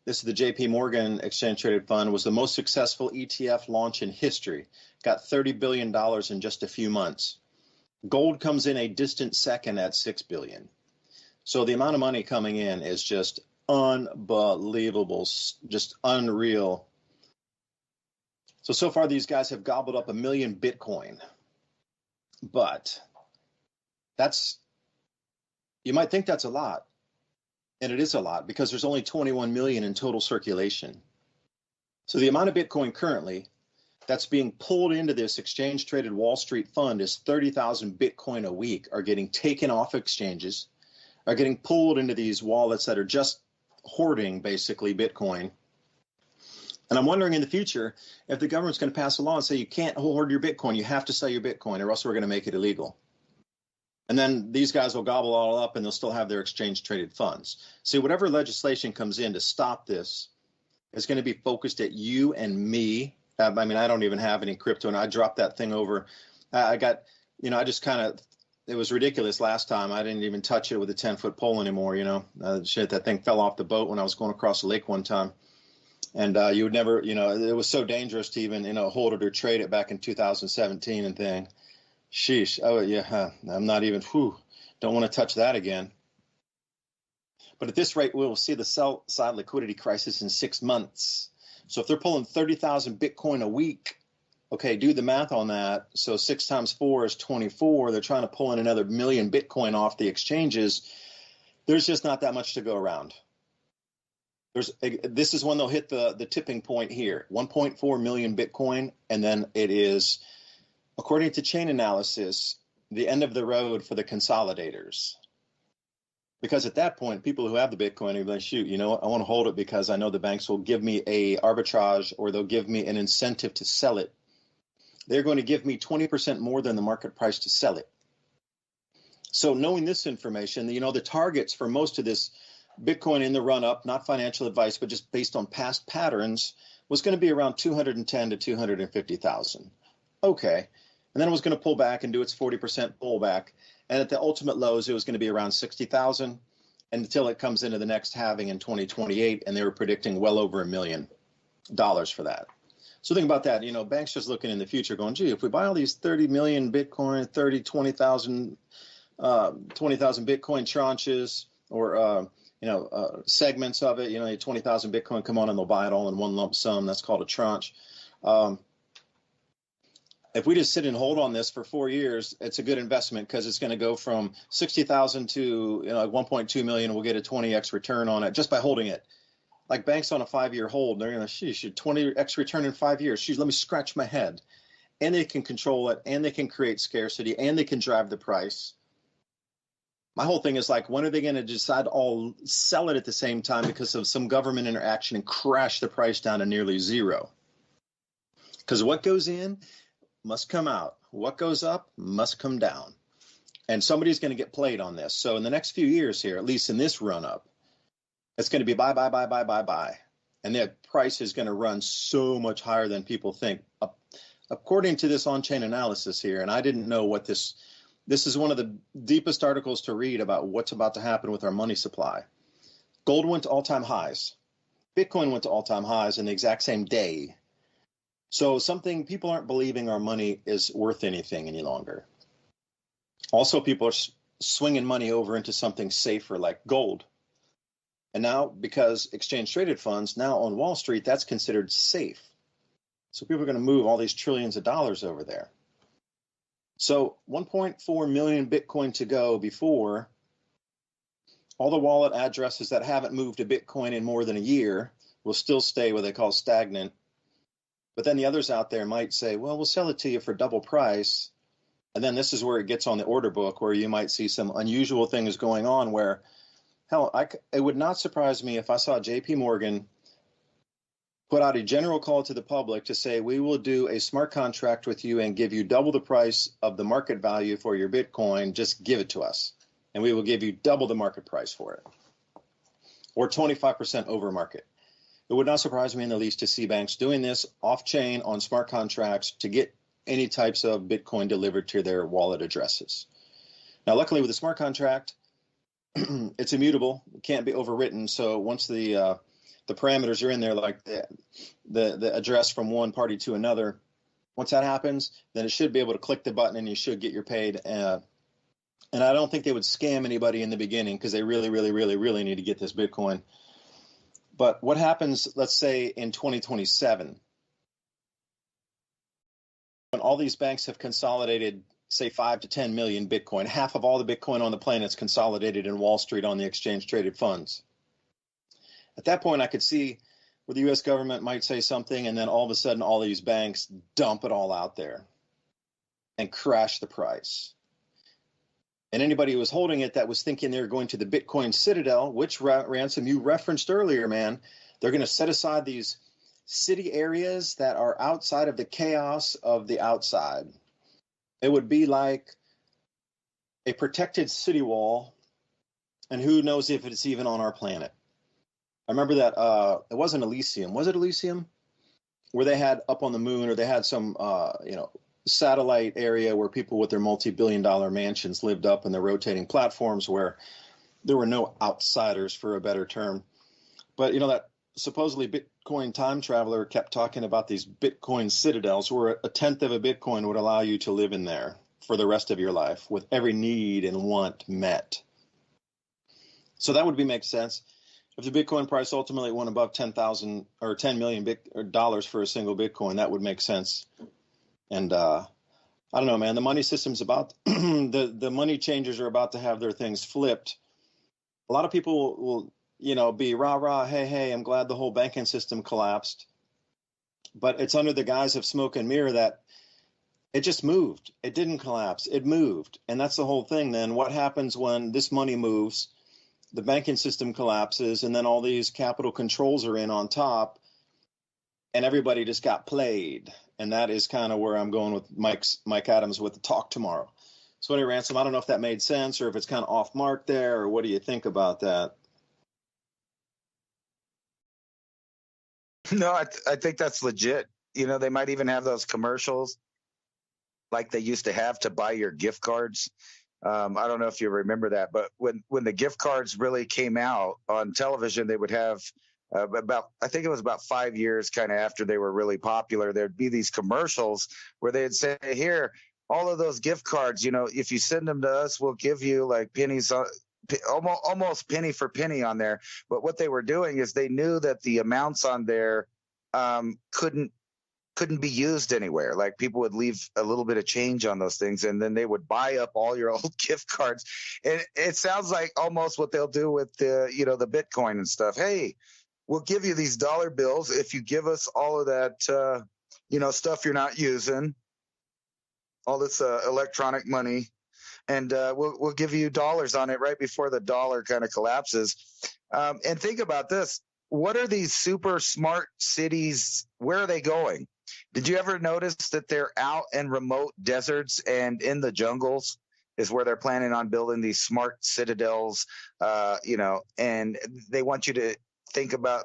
this is the JP Morgan exchange traded fund, was the most successful ETF launch in history. Got $30 billion in just a few months. Gold comes in a distant second at $6 billion. So the amount of money coming in is just unbelievable, just unreal. So far, these guys have gobbled up 1 million Bitcoin. But you might think that's a lot. And it is a lot because there's only 21 million in total circulation. So the amount of Bitcoin currently that's being pulled into this exchange traded Wall Street fund is 30,000 Bitcoin a week are getting taken off exchanges, are getting pulled into these wallets that are just hoarding basically Bitcoin. And I'm wondering in the future if the government's going to pass a law and say you can't hoard your Bitcoin, you have to sell your Bitcoin, or else we're going to make it illegal. And then these guys will gobble all up and they'll still have their exchange traded funds. See, whatever legislation comes in to stop this is going to be focused at you and me. I mean, I don't even have any crypto, and I dropped that thing over. I got, I just kind of, it was ridiculous last time. I didn't even touch it with a 10-foot pole anymore, that thing fell off the boat when I was going across the lake one time. And you would never, it was so dangerous to even, hold it or trade it back in 2017 and thing. Sheesh. Oh, yeah. I'm not even, don't want to touch that again. But at this rate, we'll see the sell side liquidity crisis in 6 months. So if they're pulling 30,000 Bitcoin a week, okay, do the math on that. So 6 times 4 is 24. They're trying to pull in another 1 million Bitcoin off the exchanges. There's just not that much to go around. This is when they'll hit the tipping point here, 1.4 million Bitcoin, and then it is, according to chain analysis, the end of the road for the consolidators. Because at that point, people who have the Bitcoin are like, shoot, I want to hold it because I know the banks will give me a arbitrage or they'll give me an incentive to sell it. They're going to give me 20% more than the market price to sell it. So knowing this information, the targets for most of this Bitcoin in the run-up, not financial advice, but just based on past patterns, was going to be around 210 to 250,000. Okay. And then it was going to pull back and do its 40% pullback. And at the ultimate lows, it was going to be around 60,000 until it comes into the next halving in 2028. And they were predicting well over $1 million for that. So think about that. Banks just looking in the future going, gee, if we buy all these 30 million Bitcoin, 20,000 Bitcoin tranches or, segments of it, 20,000 Bitcoin come on and they'll buy it all in one lump sum. That's called a tranche. If we just sit and hold on this for 4 years, it's a good investment because it's going to go from 60,000 to 1.2 million. We'll get a 20x return on it just by holding it. Like banks on a 5-year hold, they're going to, 20x return in 5 years. Let me scratch my head. And they can control it, and they can create scarcity, and they can drive the price. My whole thing is like, when are they going to decide to all sell it at the same time because of some government interaction and crash the price down to nearly zero? Because what goes in, must come out. What goes up must come down. And somebody's going to get played on this. So in the next few years here, at least in this run up, it's going to be buy, buy, buy, buy, buy, buy. And the price is going to run so much higher than people think. According to this on-chain analysis here, and I didn't know what this is one of the deepest articles to read about what's about to happen with our money supply. Gold went to all-time highs. Bitcoin went to all-time highs in the exact same day. So something people aren't believing our money is worth anything any longer. Also, people are swinging money over into something safer like gold. And now, because exchange-traded funds now on Wall Street, that's considered safe. So people are going to move all these trillions of dollars over there. So 1.4 million Bitcoin to go before all the wallet addresses that haven't moved to Bitcoin in more than a year will still stay what they call stagnant. But then the others out there might say, well, we'll sell it to you for double price. And then this is where it gets on the order book, where you might see some unusual things going on where, hell, it would not surprise me if I saw JP Morgan put out a general call to the public to say, we will do a smart contract with you and give you double the price of the market value for your Bitcoin. Just give it to us, and we will give you double the market price for it, or 25% over market. It would not surprise me in the least to see banks doing this off-chain on smart contracts to get any types of Bitcoin delivered to their wallet addresses. Now, luckily with a smart contract, it's immutable. It can't be overwritten. So once the parameters are in there, like the address from one party to another, once that happens, then it should be able to click the button and you should get your paid. And I don't think they would scam anybody in the beginning because they really, really, really, really need to get this Bitcoin. But what happens, let's say, in 2027, when all these banks have consolidated, say, 5 to 10 million Bitcoin, half of all the Bitcoin on the planet is consolidated in Wall Street on the exchange-traded funds. At that point, I could see where the U.S. government might say something, and then all of a sudden, all these banks dump it all out there and crash the price. And anybody who was holding it that was thinking they were going to the Bitcoin Citadel, which Ransom you referenced earlier, man, they're going to set aside these city areas that are outside of the chaos of the outside. It would be like a protected city wall, and who knows if it's even on our planet. I remember that it wasn't Elysium. Was it Elysium? Where they had up on the moon, or they had some, satellite area where people with their multi-billion-dollar mansions lived up in the rotating platforms where there were no outsiders, for a better term. But, that supposedly Bitcoin time traveler kept talking about these Bitcoin citadels where a tenth of a Bitcoin would allow you to live in there for the rest of your life with every need and want met. So that would make sense. If the Bitcoin price ultimately went above 10,000 or 10 million dollars for a single Bitcoin, that would make sense. And I don't know, man, the money system's about, the money changers are about to have their things flipped. A lot of people will, be rah, rah, hey, hey, I'm glad the whole banking system collapsed. But it's under the guise of smoke and mirror that it just moved. It didn't collapse. It moved. And that's the whole thing. Then what happens when this money moves, the banking system collapses, and then all these capital controls are in on top, and everybody just got played. And that is kind of where I'm going with Mike Adams with the talk tomorrow. So anyway, Ransom, I don't know if that made sense or if it's kind of off mark there, or what do you think about that? No, I think that's legit. They might even have those commercials like they used to have to buy your gift cards. I don't know if you remember that, but when the gift cards really came out on television, they would have I think it was about 5 years kind of after they were really popular, there'd be these commercials where they'd say, here, all of those gift cards, if you send them to us, we'll give you like pennies, almost penny for penny on there. But what they were doing is they knew that the amounts on there couldn't be used anywhere. Like people would leave a little bit of change on those things, and then they would buy up all your old gift cards. And it sounds like almost what they'll do with the Bitcoin and stuff. Hey, we'll give you these dollar bills if you give us all of that, stuff you're not using, all this electronic money, and we'll give you dollars on it right before the dollar kind of collapses. And think about this. What are these super smart cities? Where are they going? Did you ever notice that they're out in remote deserts and in the jungles is where they're planning on building these smart citadels, and they want you to think about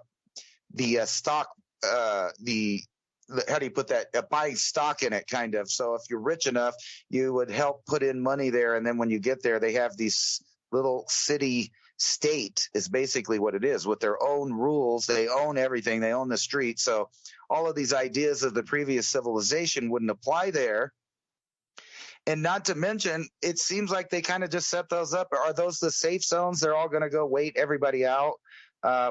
the stock, the how do you put that? Buying stock in it, kind of. So if you're rich enough, you would help put in money there, and then when you get there, they have these little city state is basically what it is, with their own rules. They own everything. They own the street. So all of these ideas of the previous civilization wouldn't apply there. And not to mention, it seems like they kind of just set those up. Are those the safe zones? They're all going to go wait everybody out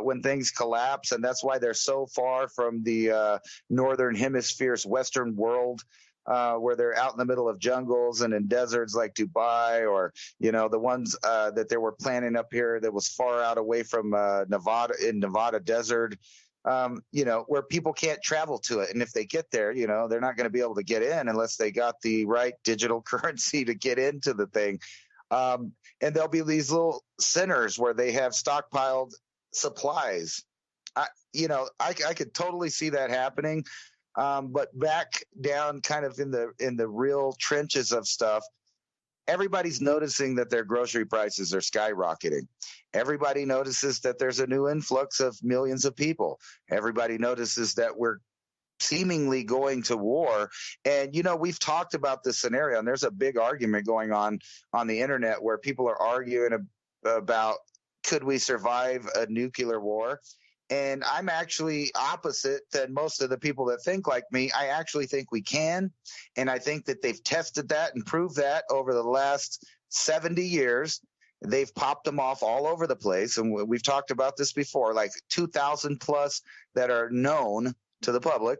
when things collapse, and that's why they're so far from the northern hemisphere's western world, where they're out in the middle of jungles and in deserts like DuByne, or the ones that they were planning up here that was far out away from Nevada desert, where people can't travel to it. And if they get there, they're not going to be able to get in unless they got the right digital currency to get into the thing. And there'll be these little centers where they have stockpiled supplies. I could totally see that happening. But back down kind of in the real trenches of stuff, everybody's noticing that their grocery prices are skyrocketing. Everybody notices that there's a new influx of millions of people. Everybody notices that we're seemingly going to war. And, we've talked about this scenario, and there's a big argument going on the internet where people are arguing about, could we survive a nuclear war? And I'm actually opposite than most of the people that think like me. I actually think we can. And I think that they've tested that and proved that over the last 70 years. They've popped them off all over the place. And we've talked about this before, like 2,000 plus that are known to the public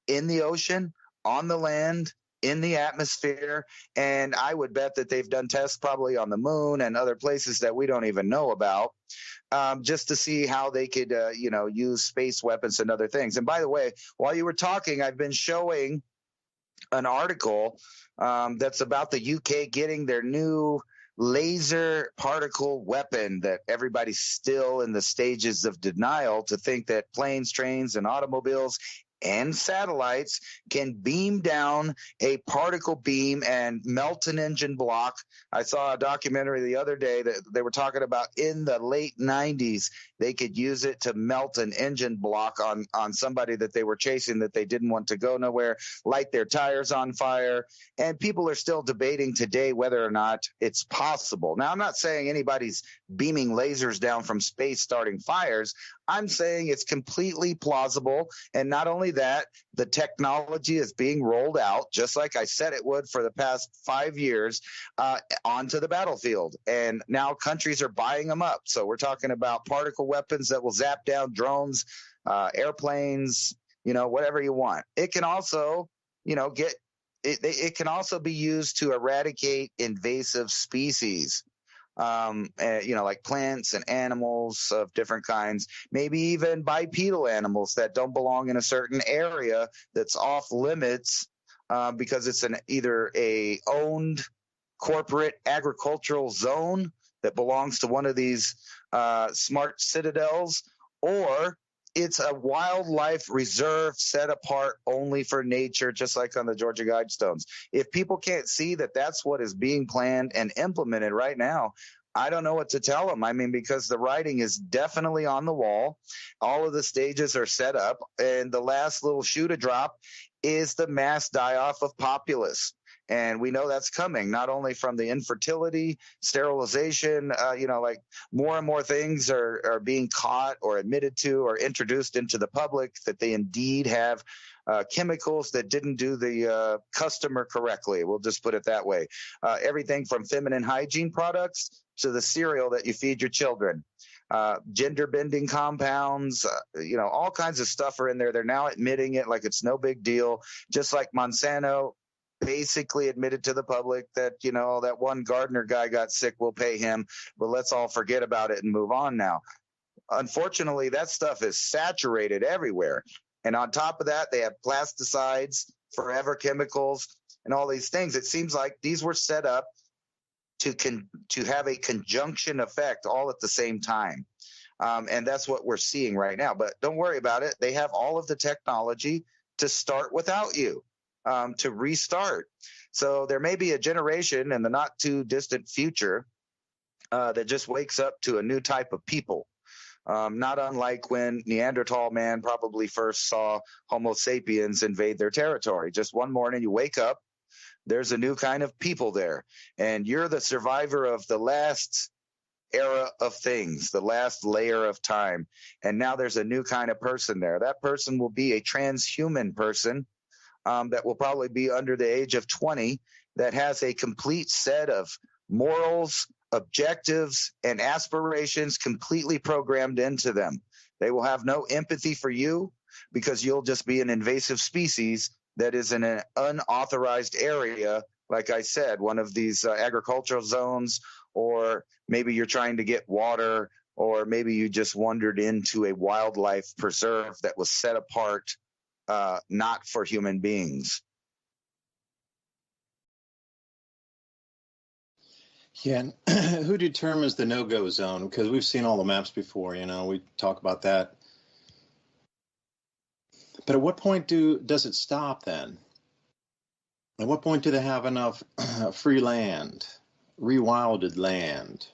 in the ocean, on the land, in the atmosphere. And I would bet that they've done tests probably on the moon and other places that we don't even know about, just to see how they could, use space weapons and other things. And by the way, while you were talking, I've been showing an article that's about the UK getting their new laser particle weapon that everybody's still in the stages of denial to think that planes, trains, and automobiles and satellites can beam down a particle beam and melt an engine block. I saw a documentary the other day that they were talking about in the late 90s, they could use it to melt an engine block on somebody that they were chasing that they didn't want to go nowhere, light their tires on fire. And people are still debating today whether or not it's possible. Now, I'm not saying anybody's beaming lasers down from space starting fires. I'm saying it's completely plausible. And not only that, the technology is being rolled out, just like I said it would for the past 5 years, onto the battlefield. And now countries are buying them up. So we're talking about particle weapons that will zap down drones, airplanes, whatever you want. It can also, it can also be used to eradicate invasive species. Like plants and animals of different kinds, maybe even bipedal animals that don't belong in a certain area that's off limits because it's either a owned corporate agricultural zone that belongs to one of these smart citadels, or it's a wildlife reserve set apart only for nature, just like on the Georgia Guidestones. If people can't see that that's what is being planned and implemented right now, I don't know what to tell them. I mean, because the writing is definitely on the wall. All of the stages are set up. And the last little shoe to drop is the mass die-off of populace. And we know that's coming, not only from the infertility, sterilization, like more and more things are being caught or admitted to or introduced into the public that they indeed have chemicals that didn't do the customer correctly. We'll just put it that way. Everything from feminine hygiene products to the cereal that you feed your children. Gender bending compounds, all kinds of stuff are in there. They're now admitting it like it's no big deal, just like Monsanto basically admitted to the public that, that one gardener guy got sick, we'll pay him, but let's all forget about it and move on now. Unfortunately, that stuff is saturated everywhere. And on top of that, they have plasticides, forever chemicals, and all these things. It seems like these were set up to have a conjunction effect all at the same time. And that's what we're seeing right now. But don't worry about it. They have all of the technology to start without you, to restart. So there may be a generation in the not too distant future that just wakes up to a new type of people. Not unlike when Neanderthal man probably first saw Homo sapiens invade their territory. Just one morning you wake up, there's a new kind of people there, and you're the survivor of the last era of things, the last layer of time. And now there's a new kind of person there. That person will be a transhuman person that will probably be under the age of 20, that has a complete set of morals, objectives, and aspirations completely programmed into them. They will have no empathy for you because you'll just be an invasive species that is in an unauthorized area, like I said, one of these agricultural zones, or maybe you're trying to get water, or maybe you just wandered into a wildlife preserve that was set apart not for human beings. Yeah, and who determines the no-go zone? Because we've seen all the maps before, we talk about that. But at what point does it stop then? At what point do they have enough free land, rewilded land?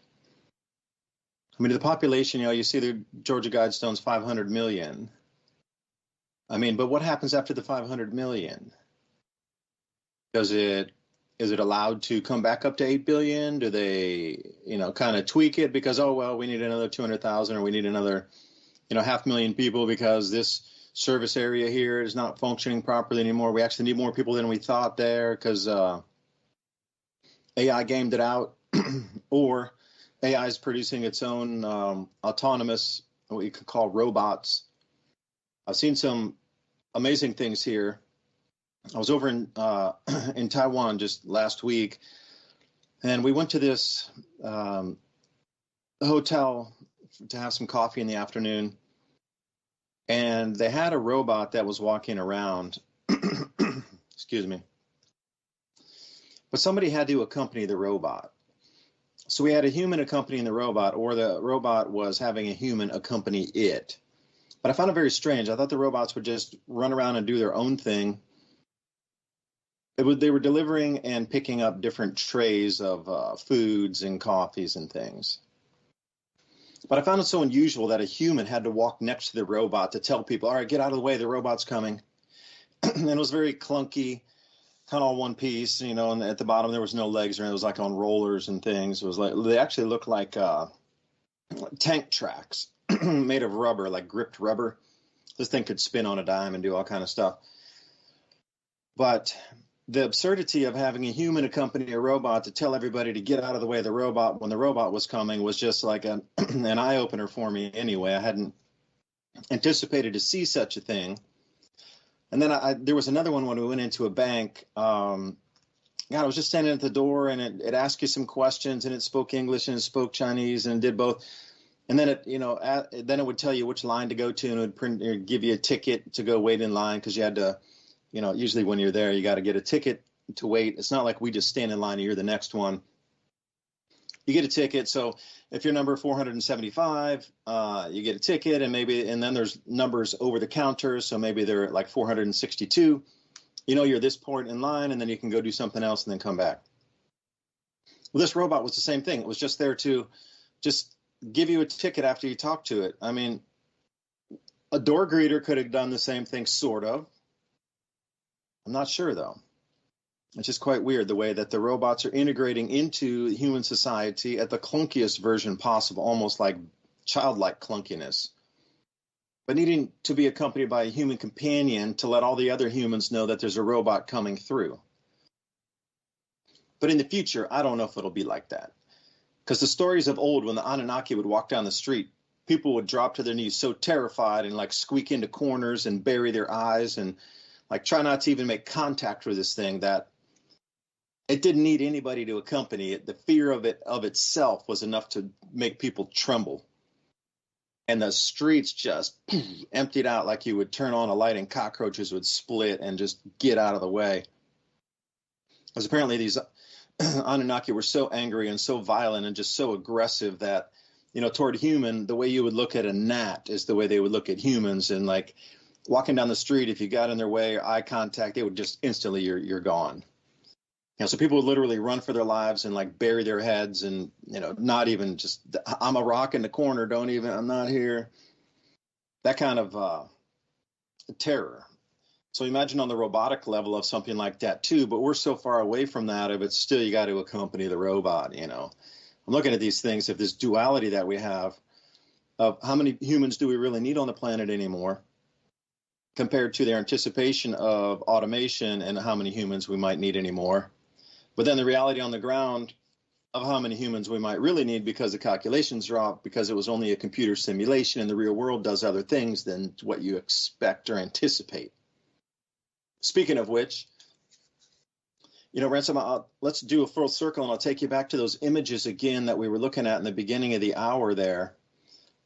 I mean, the population, you see the Georgia Guidestone's 500 million. I mean, but what happens after the 500 million? Is it allowed to come back up to 8 billion? Do they, kind of tweak it because, we need another 200,000 or we need another, 500,000 people because this service area here is not functioning properly anymore. We actually need more people than we thought there because AI gamed it out or AI is producing its own autonomous, what you could call robots. I've seen some amazing things here. I was over in Taiwan just last week, and we went to this hotel to have some coffee in the afternoon, and they had a robot that was walking around. Excuse me. But somebody had to accompany the robot. So we had a human accompanying the robot, or the robot was having a human accompany it. But I found it very strange. I thought the robots would just run around and do their own thing. They were delivering and picking up different trays of foods and coffees and things. But I found it so unusual that a human had to walk next to the robot to tell people, all right, get out of the way, the robot's coming. And it was very clunky, kind of all one piece, and at the bottom there was no legs, or it was like on rollers and things. It was like, they actually looked like tank tracks made of rubber, like gripped rubber. This thing could spin on a dime and do all kind of stuff. But the absurdity of having a human accompany a robot to tell everybody to get out of the way of the robot when the robot was coming was just like an eye-opener for me anyway. I hadn't anticipated to see such a thing. And then there was another one when we went into a bank. I was just standing at the door, and it asked you some questions, and it spoke English and it spoke Chinese, and it did both. And then then it would tell you which line to go to, and it would give you a ticket to go wait in line because you had to. Usually when you're there, you got to get a ticket to wait. It's not like we just stand in line and you're the next one. You get a ticket. So if you're number 475, you get a ticket, and then there's numbers over the counter. So maybe they're at like 462. You're this point in line, and then you can go do something else and then come back. Well, this robot was the same thing. It was just there to just give you a ticket after you talk to it. I mean, a door greeter could have done the same thing, sort of. I'm not sure, though. It's just quite weird the way that the robots are integrating into human society at the clunkiest version possible, almost like childlike clunkiness, but needing to be accompanied by a human companion to let all the other humans know that there's a robot coming through. But in the future, I don't know if it'll be like that. Because the stories of old, when the Anunnaki would walk down the street, people would drop to their knees so terrified and like squeak into corners and bury their eyes and like try not to even make contact with this thing, that it didn't need anybody to accompany it. The fear of it of itself was enough to make people tremble. And the streets just emptied out like you would turn on a light and cockroaches would split and just get out of the way. Because apparently these Anunnaki were so angry and so violent and just so aggressive that, toward human, the way you would look at a gnat is the way they would look at humans. And like, walking down the street, if you got in their way or eye contact, they would just instantly, you're gone. So people would literally run for their lives and like bury their heads and, not even just, I'm a rock in the corner, I'm not here. That kind of terror. So imagine on the robotic level of something like that too, but we're so far away from that, but still you got to accompany the robot, I'm looking at these things, if this duality that we have of how many humans do we really need on the planet anymore, compared to their anticipation of automation and how many humans we might need anymore. But then the reality on the ground of how many humans we might really need because the calculations drop, because it was only a computer simulation and the real world does other things than what you expect or anticipate. Speaking of which, Ransom, let's do a full circle and I'll take you back to those images again that we were looking at in the beginning of the hour there.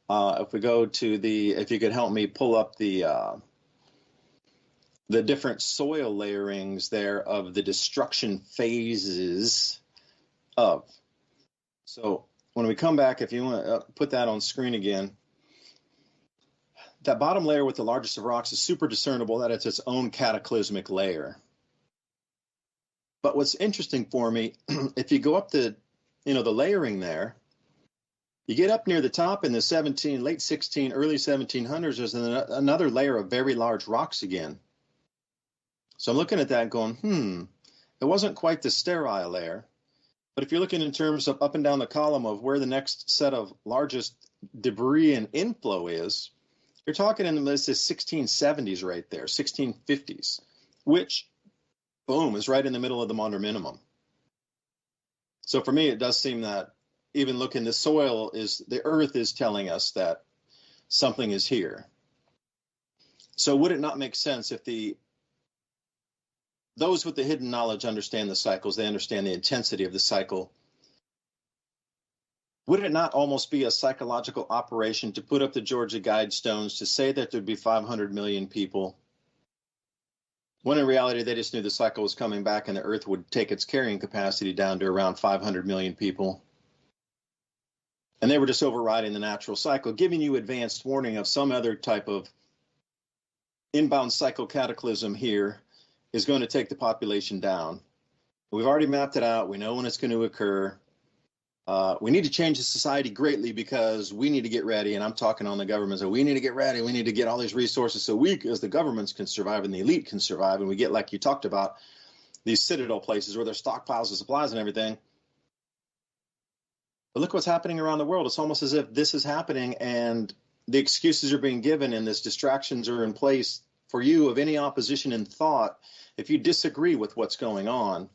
If we go to if you could help me pull up the different soil layerings there of the destruction phases of. So when we come back, if you want to put that on screen again, that bottom layer with the largest of rocks is super discernible that it's its own cataclysmic layer. But what's interesting for me, if you go up the layering there, you get up near the top in the late 16, early 1700s, there's another layer of very large rocks again. So I'm looking at that going, it wasn't quite the sterile layer. But if you're looking in terms of up and down the column of where the next set of largest debris and inflow is, you're talking in the 1670s right there, 1650s, which, boom, is right in the middle of the Maunder minimum. So for me, it does seem that even looking, the earth is telling us that something is here. So would it not make sense if those with the hidden knowledge understand the cycles, they understand the intensity of the cycle. Would it not almost be a psychological operation to put up the Georgia Guidestones to say that there'd be 500 million people, when in reality they just knew the cycle was coming back and the earth would take its carrying capacity down to around 500 million people? And they were just overriding the natural cycle, giving you advanced warning of some other type of inbound cycle cataclysm here is going to take the population down. We've already mapped it out. We know when it's going to occur. We need to change the society greatly because we need to get ready. And I'm talking on the government. So we need to get ready. We need to get all these resources so we, as the governments, can survive and the elite can survive. And we get, like you talked about, these citadel places where there's stockpiles of supplies and everything. But look what's happening around the world. It's almost as if this is happening and the excuses are being given and these distractions are in place for you of any opposition in thought. If you disagree with what's going on,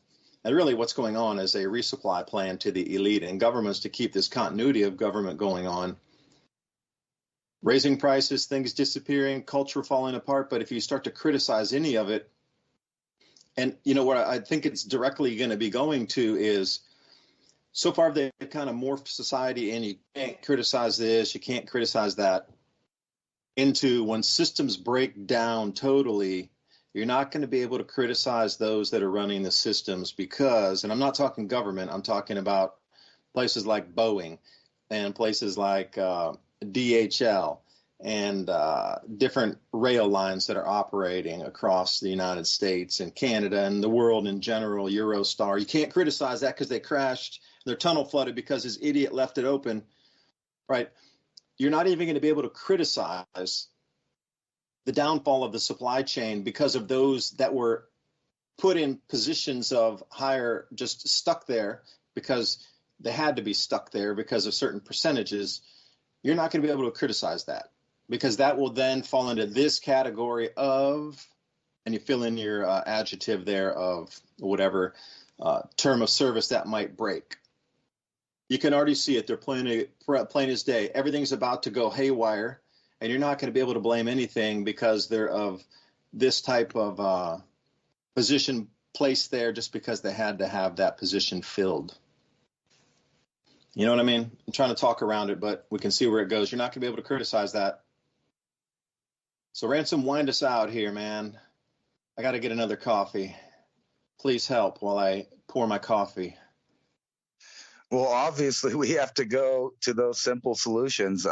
and really what's going on is a resupply plan to the elite and governments to keep this continuity of government going on. Raising prices, things disappearing, culture falling apart. But if you start to criticize any of it, and what I think it's directly going to be going to is, so far they've kind of morphed society and you can't criticize this, you can't criticize that, into when systems break down totally, you're not going to be able to criticize those that are running the systems because, and I'm not talking government, I'm talking about places like Boeing and places like DHL and different rail lines that are operating across the United States and Canada and the world in general, Eurostar. You can't criticize that because they crashed, their tunnel flooded because this idiot left it open, right? You're not even going to be able to criticize the downfall of the supply chain because of those that were put in positions of higher, just stuck there because they had to be stuck there because of certain percentages. You're not going to be able to criticize that because that will then fall into this category of, and you fill in your adjective there of whatever term of service that might break. You can already see it. They're plain as day. Everything's about to go haywire. And you're not going to be able to blame anything because they're of this type of position placed there just because they had to have that position filled. You know what I mean? I'm trying to talk around it, but we can see where it goes. You're not going to be able to criticize that. So Ransom, wind us out here, man. I got to get another coffee. Please help while I pour my coffee. Well, obviously, we have to go to those simple solutions.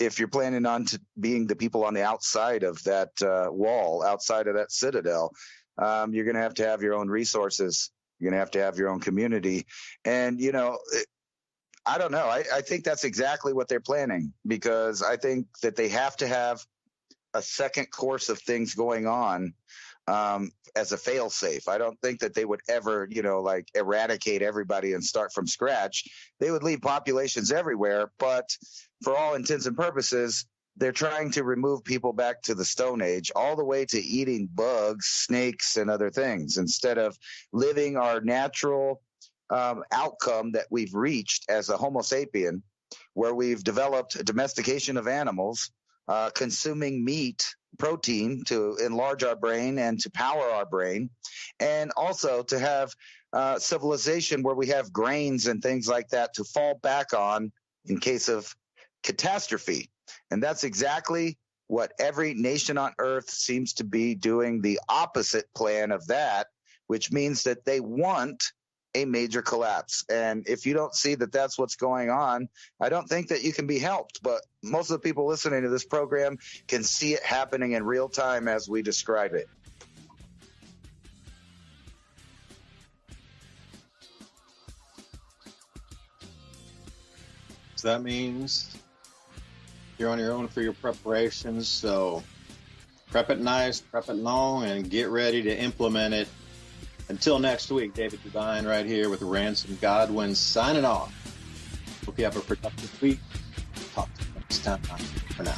if you're planning on being the people on the outside of that wall, outside of that citadel, you're going to have your own resources. You're going to have your own community. And, you know, I don't know. I think that's exactly what they're planning, because I think that they have to have a second course of things going on as a fail-safe. I don't think that they would ever, you know, like eradicate everybody and start from scratch. They would leave populations everywhere, but for all intents and purposes, they're trying to remove people back to the Stone Age, all the way to eating bugs, snakes, and other things, instead of living our natural outcome that we've reached as a Homo sapien, where we've developed a domestication of animals, consuming meat, protein to enlarge our brain and to power our brain, and also to have civilization where we have grains and things like that to fall back on in case of catastrophe. And that's exactly what every nation on earth seems to be doing, the opposite plan of that, which means that they want a major collapse. And if you don't see that that's what's going on, I don't think that you can be helped. But most of the people listening to this program can see it happening in real time as we describe it. So that means you're on your own for your preparations. So prep it nice, prep it long, and get ready to implement it. Until next week, David DuByne right here with Ransom Godwin signing off. Hope you have a productive week. Talk to you next time. For now.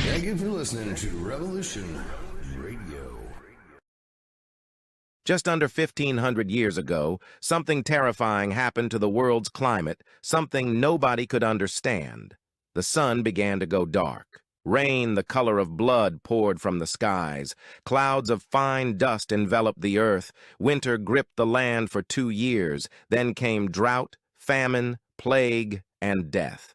Thank you for listening to Revolution Radio. Just under 1,500 years ago, something terrifying happened to the world's climate, something nobody could understand. The sun began to go dark. Rain, the color of blood, poured from the skies. Clouds of fine dust enveloped the earth. Winter gripped the land for 2 years. Then came drought, famine, plague, and death.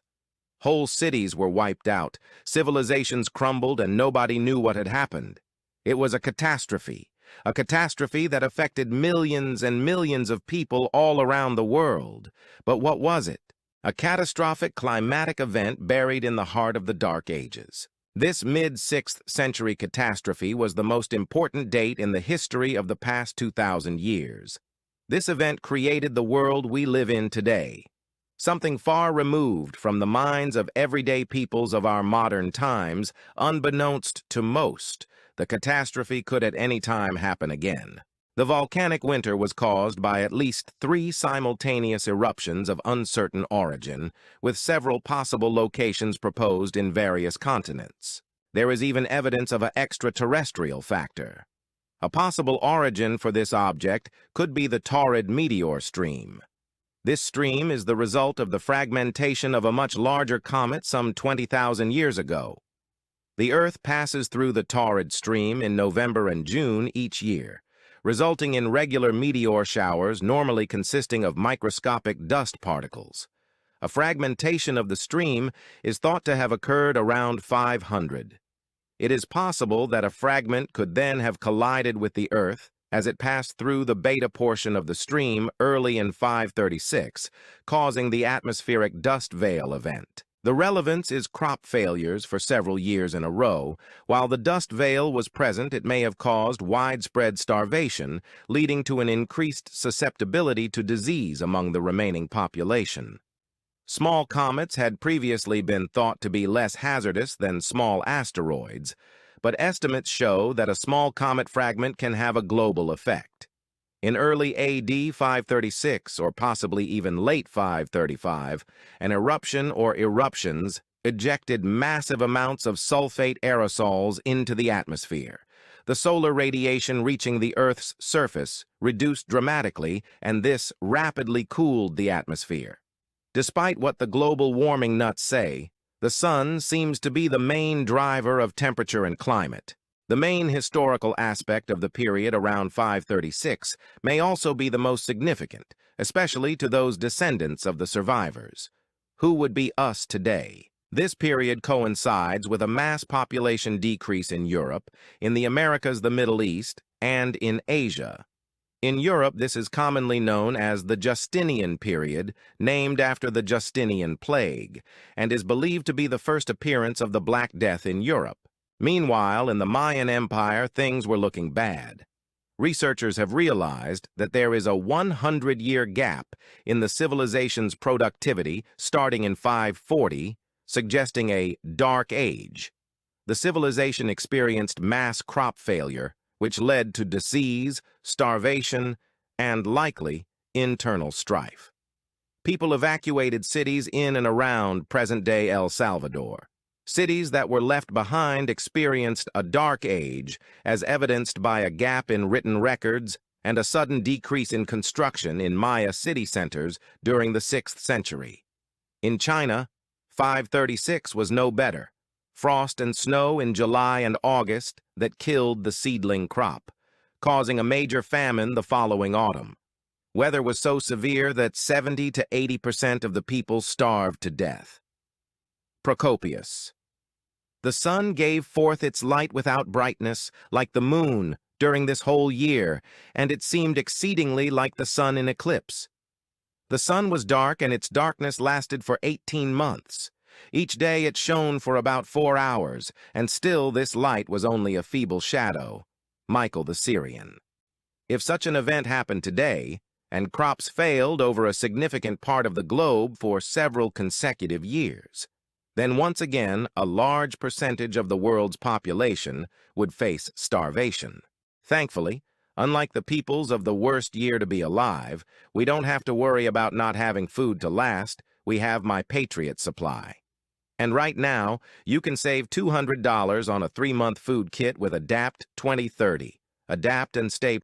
Whole cities were wiped out. Civilizations crumbled, and nobody knew what had happened. It was a catastrophe that affected millions and millions of people all around the world. But what was it? A catastrophic climatic event buried in the heart of the Dark Ages. This mid-6th century catastrophe was the most important date in the history of the past 2,000 years. This event created the world we live in today. Something far removed from the minds of everyday peoples of our modern times, unbeknownst to most, the catastrophe could at any time happen again. The volcanic winter was caused by at least 3 simultaneous eruptions of uncertain origin, with several possible locations proposed in various continents. There is even evidence of an extraterrestrial factor. A possible origin for this object could be the Taurid meteor stream. This stream is the result of the fragmentation of a much larger comet some 20,000 years ago. The Earth passes through the Taurid stream in November and June each year, resulting in regular meteor showers normally consisting of microscopic dust particles. A fragmentation of the stream is thought to have occurred around 500. It is possible that a fragment could then have collided with the Earth as it passed through the beta portion of the stream early in 536, causing the atmospheric dust veil event. The relevance is crop failures for several years in a row. While the dust veil was present, it may have caused widespread starvation, leading to an increased susceptibility to disease among the remaining population. Small comets had previously been thought to be less hazardous than small asteroids, but estimates show that a small comet fragment can have a global effect. In early AD 536, or possibly even late 535, an eruption or eruptions ejected massive amounts of sulfate aerosols into the atmosphere. The solar radiation reaching the Earth's surface reduced dramatically, and this rapidly cooled the atmosphere. Despite what the global warming nuts say, the sun seems to be the main driver of temperature and climate. The main historical aspect of the period around 536 may also be the most significant, especially to those descendants of the survivors. Who would be us today? This period coincides with a mass population decrease in Europe, in the Americas, the Middle East, and in Asia. In Europe, this is commonly known as the Justinian period, named after the Justinian plague, and is believed to be the first appearance of the Black Death in Europe. Meanwhile, in the Mayan Empire, things were looking bad. Researchers have realized that there is a 100-year gap in the civilization's productivity starting in 540, suggesting a dark age. The civilization experienced mass crop failure, which led to disease, starvation, and likely internal strife. People evacuated cities in and around present-day El Salvador. Cities that were left behind experienced a dark age, as evidenced by a gap in written records and a sudden decrease in construction in Maya city centers during the 6th century. In China, 536 was no better. Frost and snow in July and August that killed the seedling crop, causing a major famine the following autumn. Weather was so severe that 70 to 80% of the people starved to death. Procopius. The sun gave forth its light without brightness, like the moon, during this whole year, and it seemed exceedingly like the sun in eclipse. The sun was dark, and its darkness lasted for 18 months. Each day it shone for about 4 hours, and still this light was only a feeble shadow. Michael the Syrian. If such an event happened today, and crops failed over a significant part of the globe for several consecutive years, then once again a large percentage of the world's population would face starvation. Thankfully, unlike the peoples of the worst year to be alive, we don't have to worry about not having food to last. We have my Patriot supply. And right now, you can save $200 on a 3-month food kit with ADAPT 2030. Adapt and stay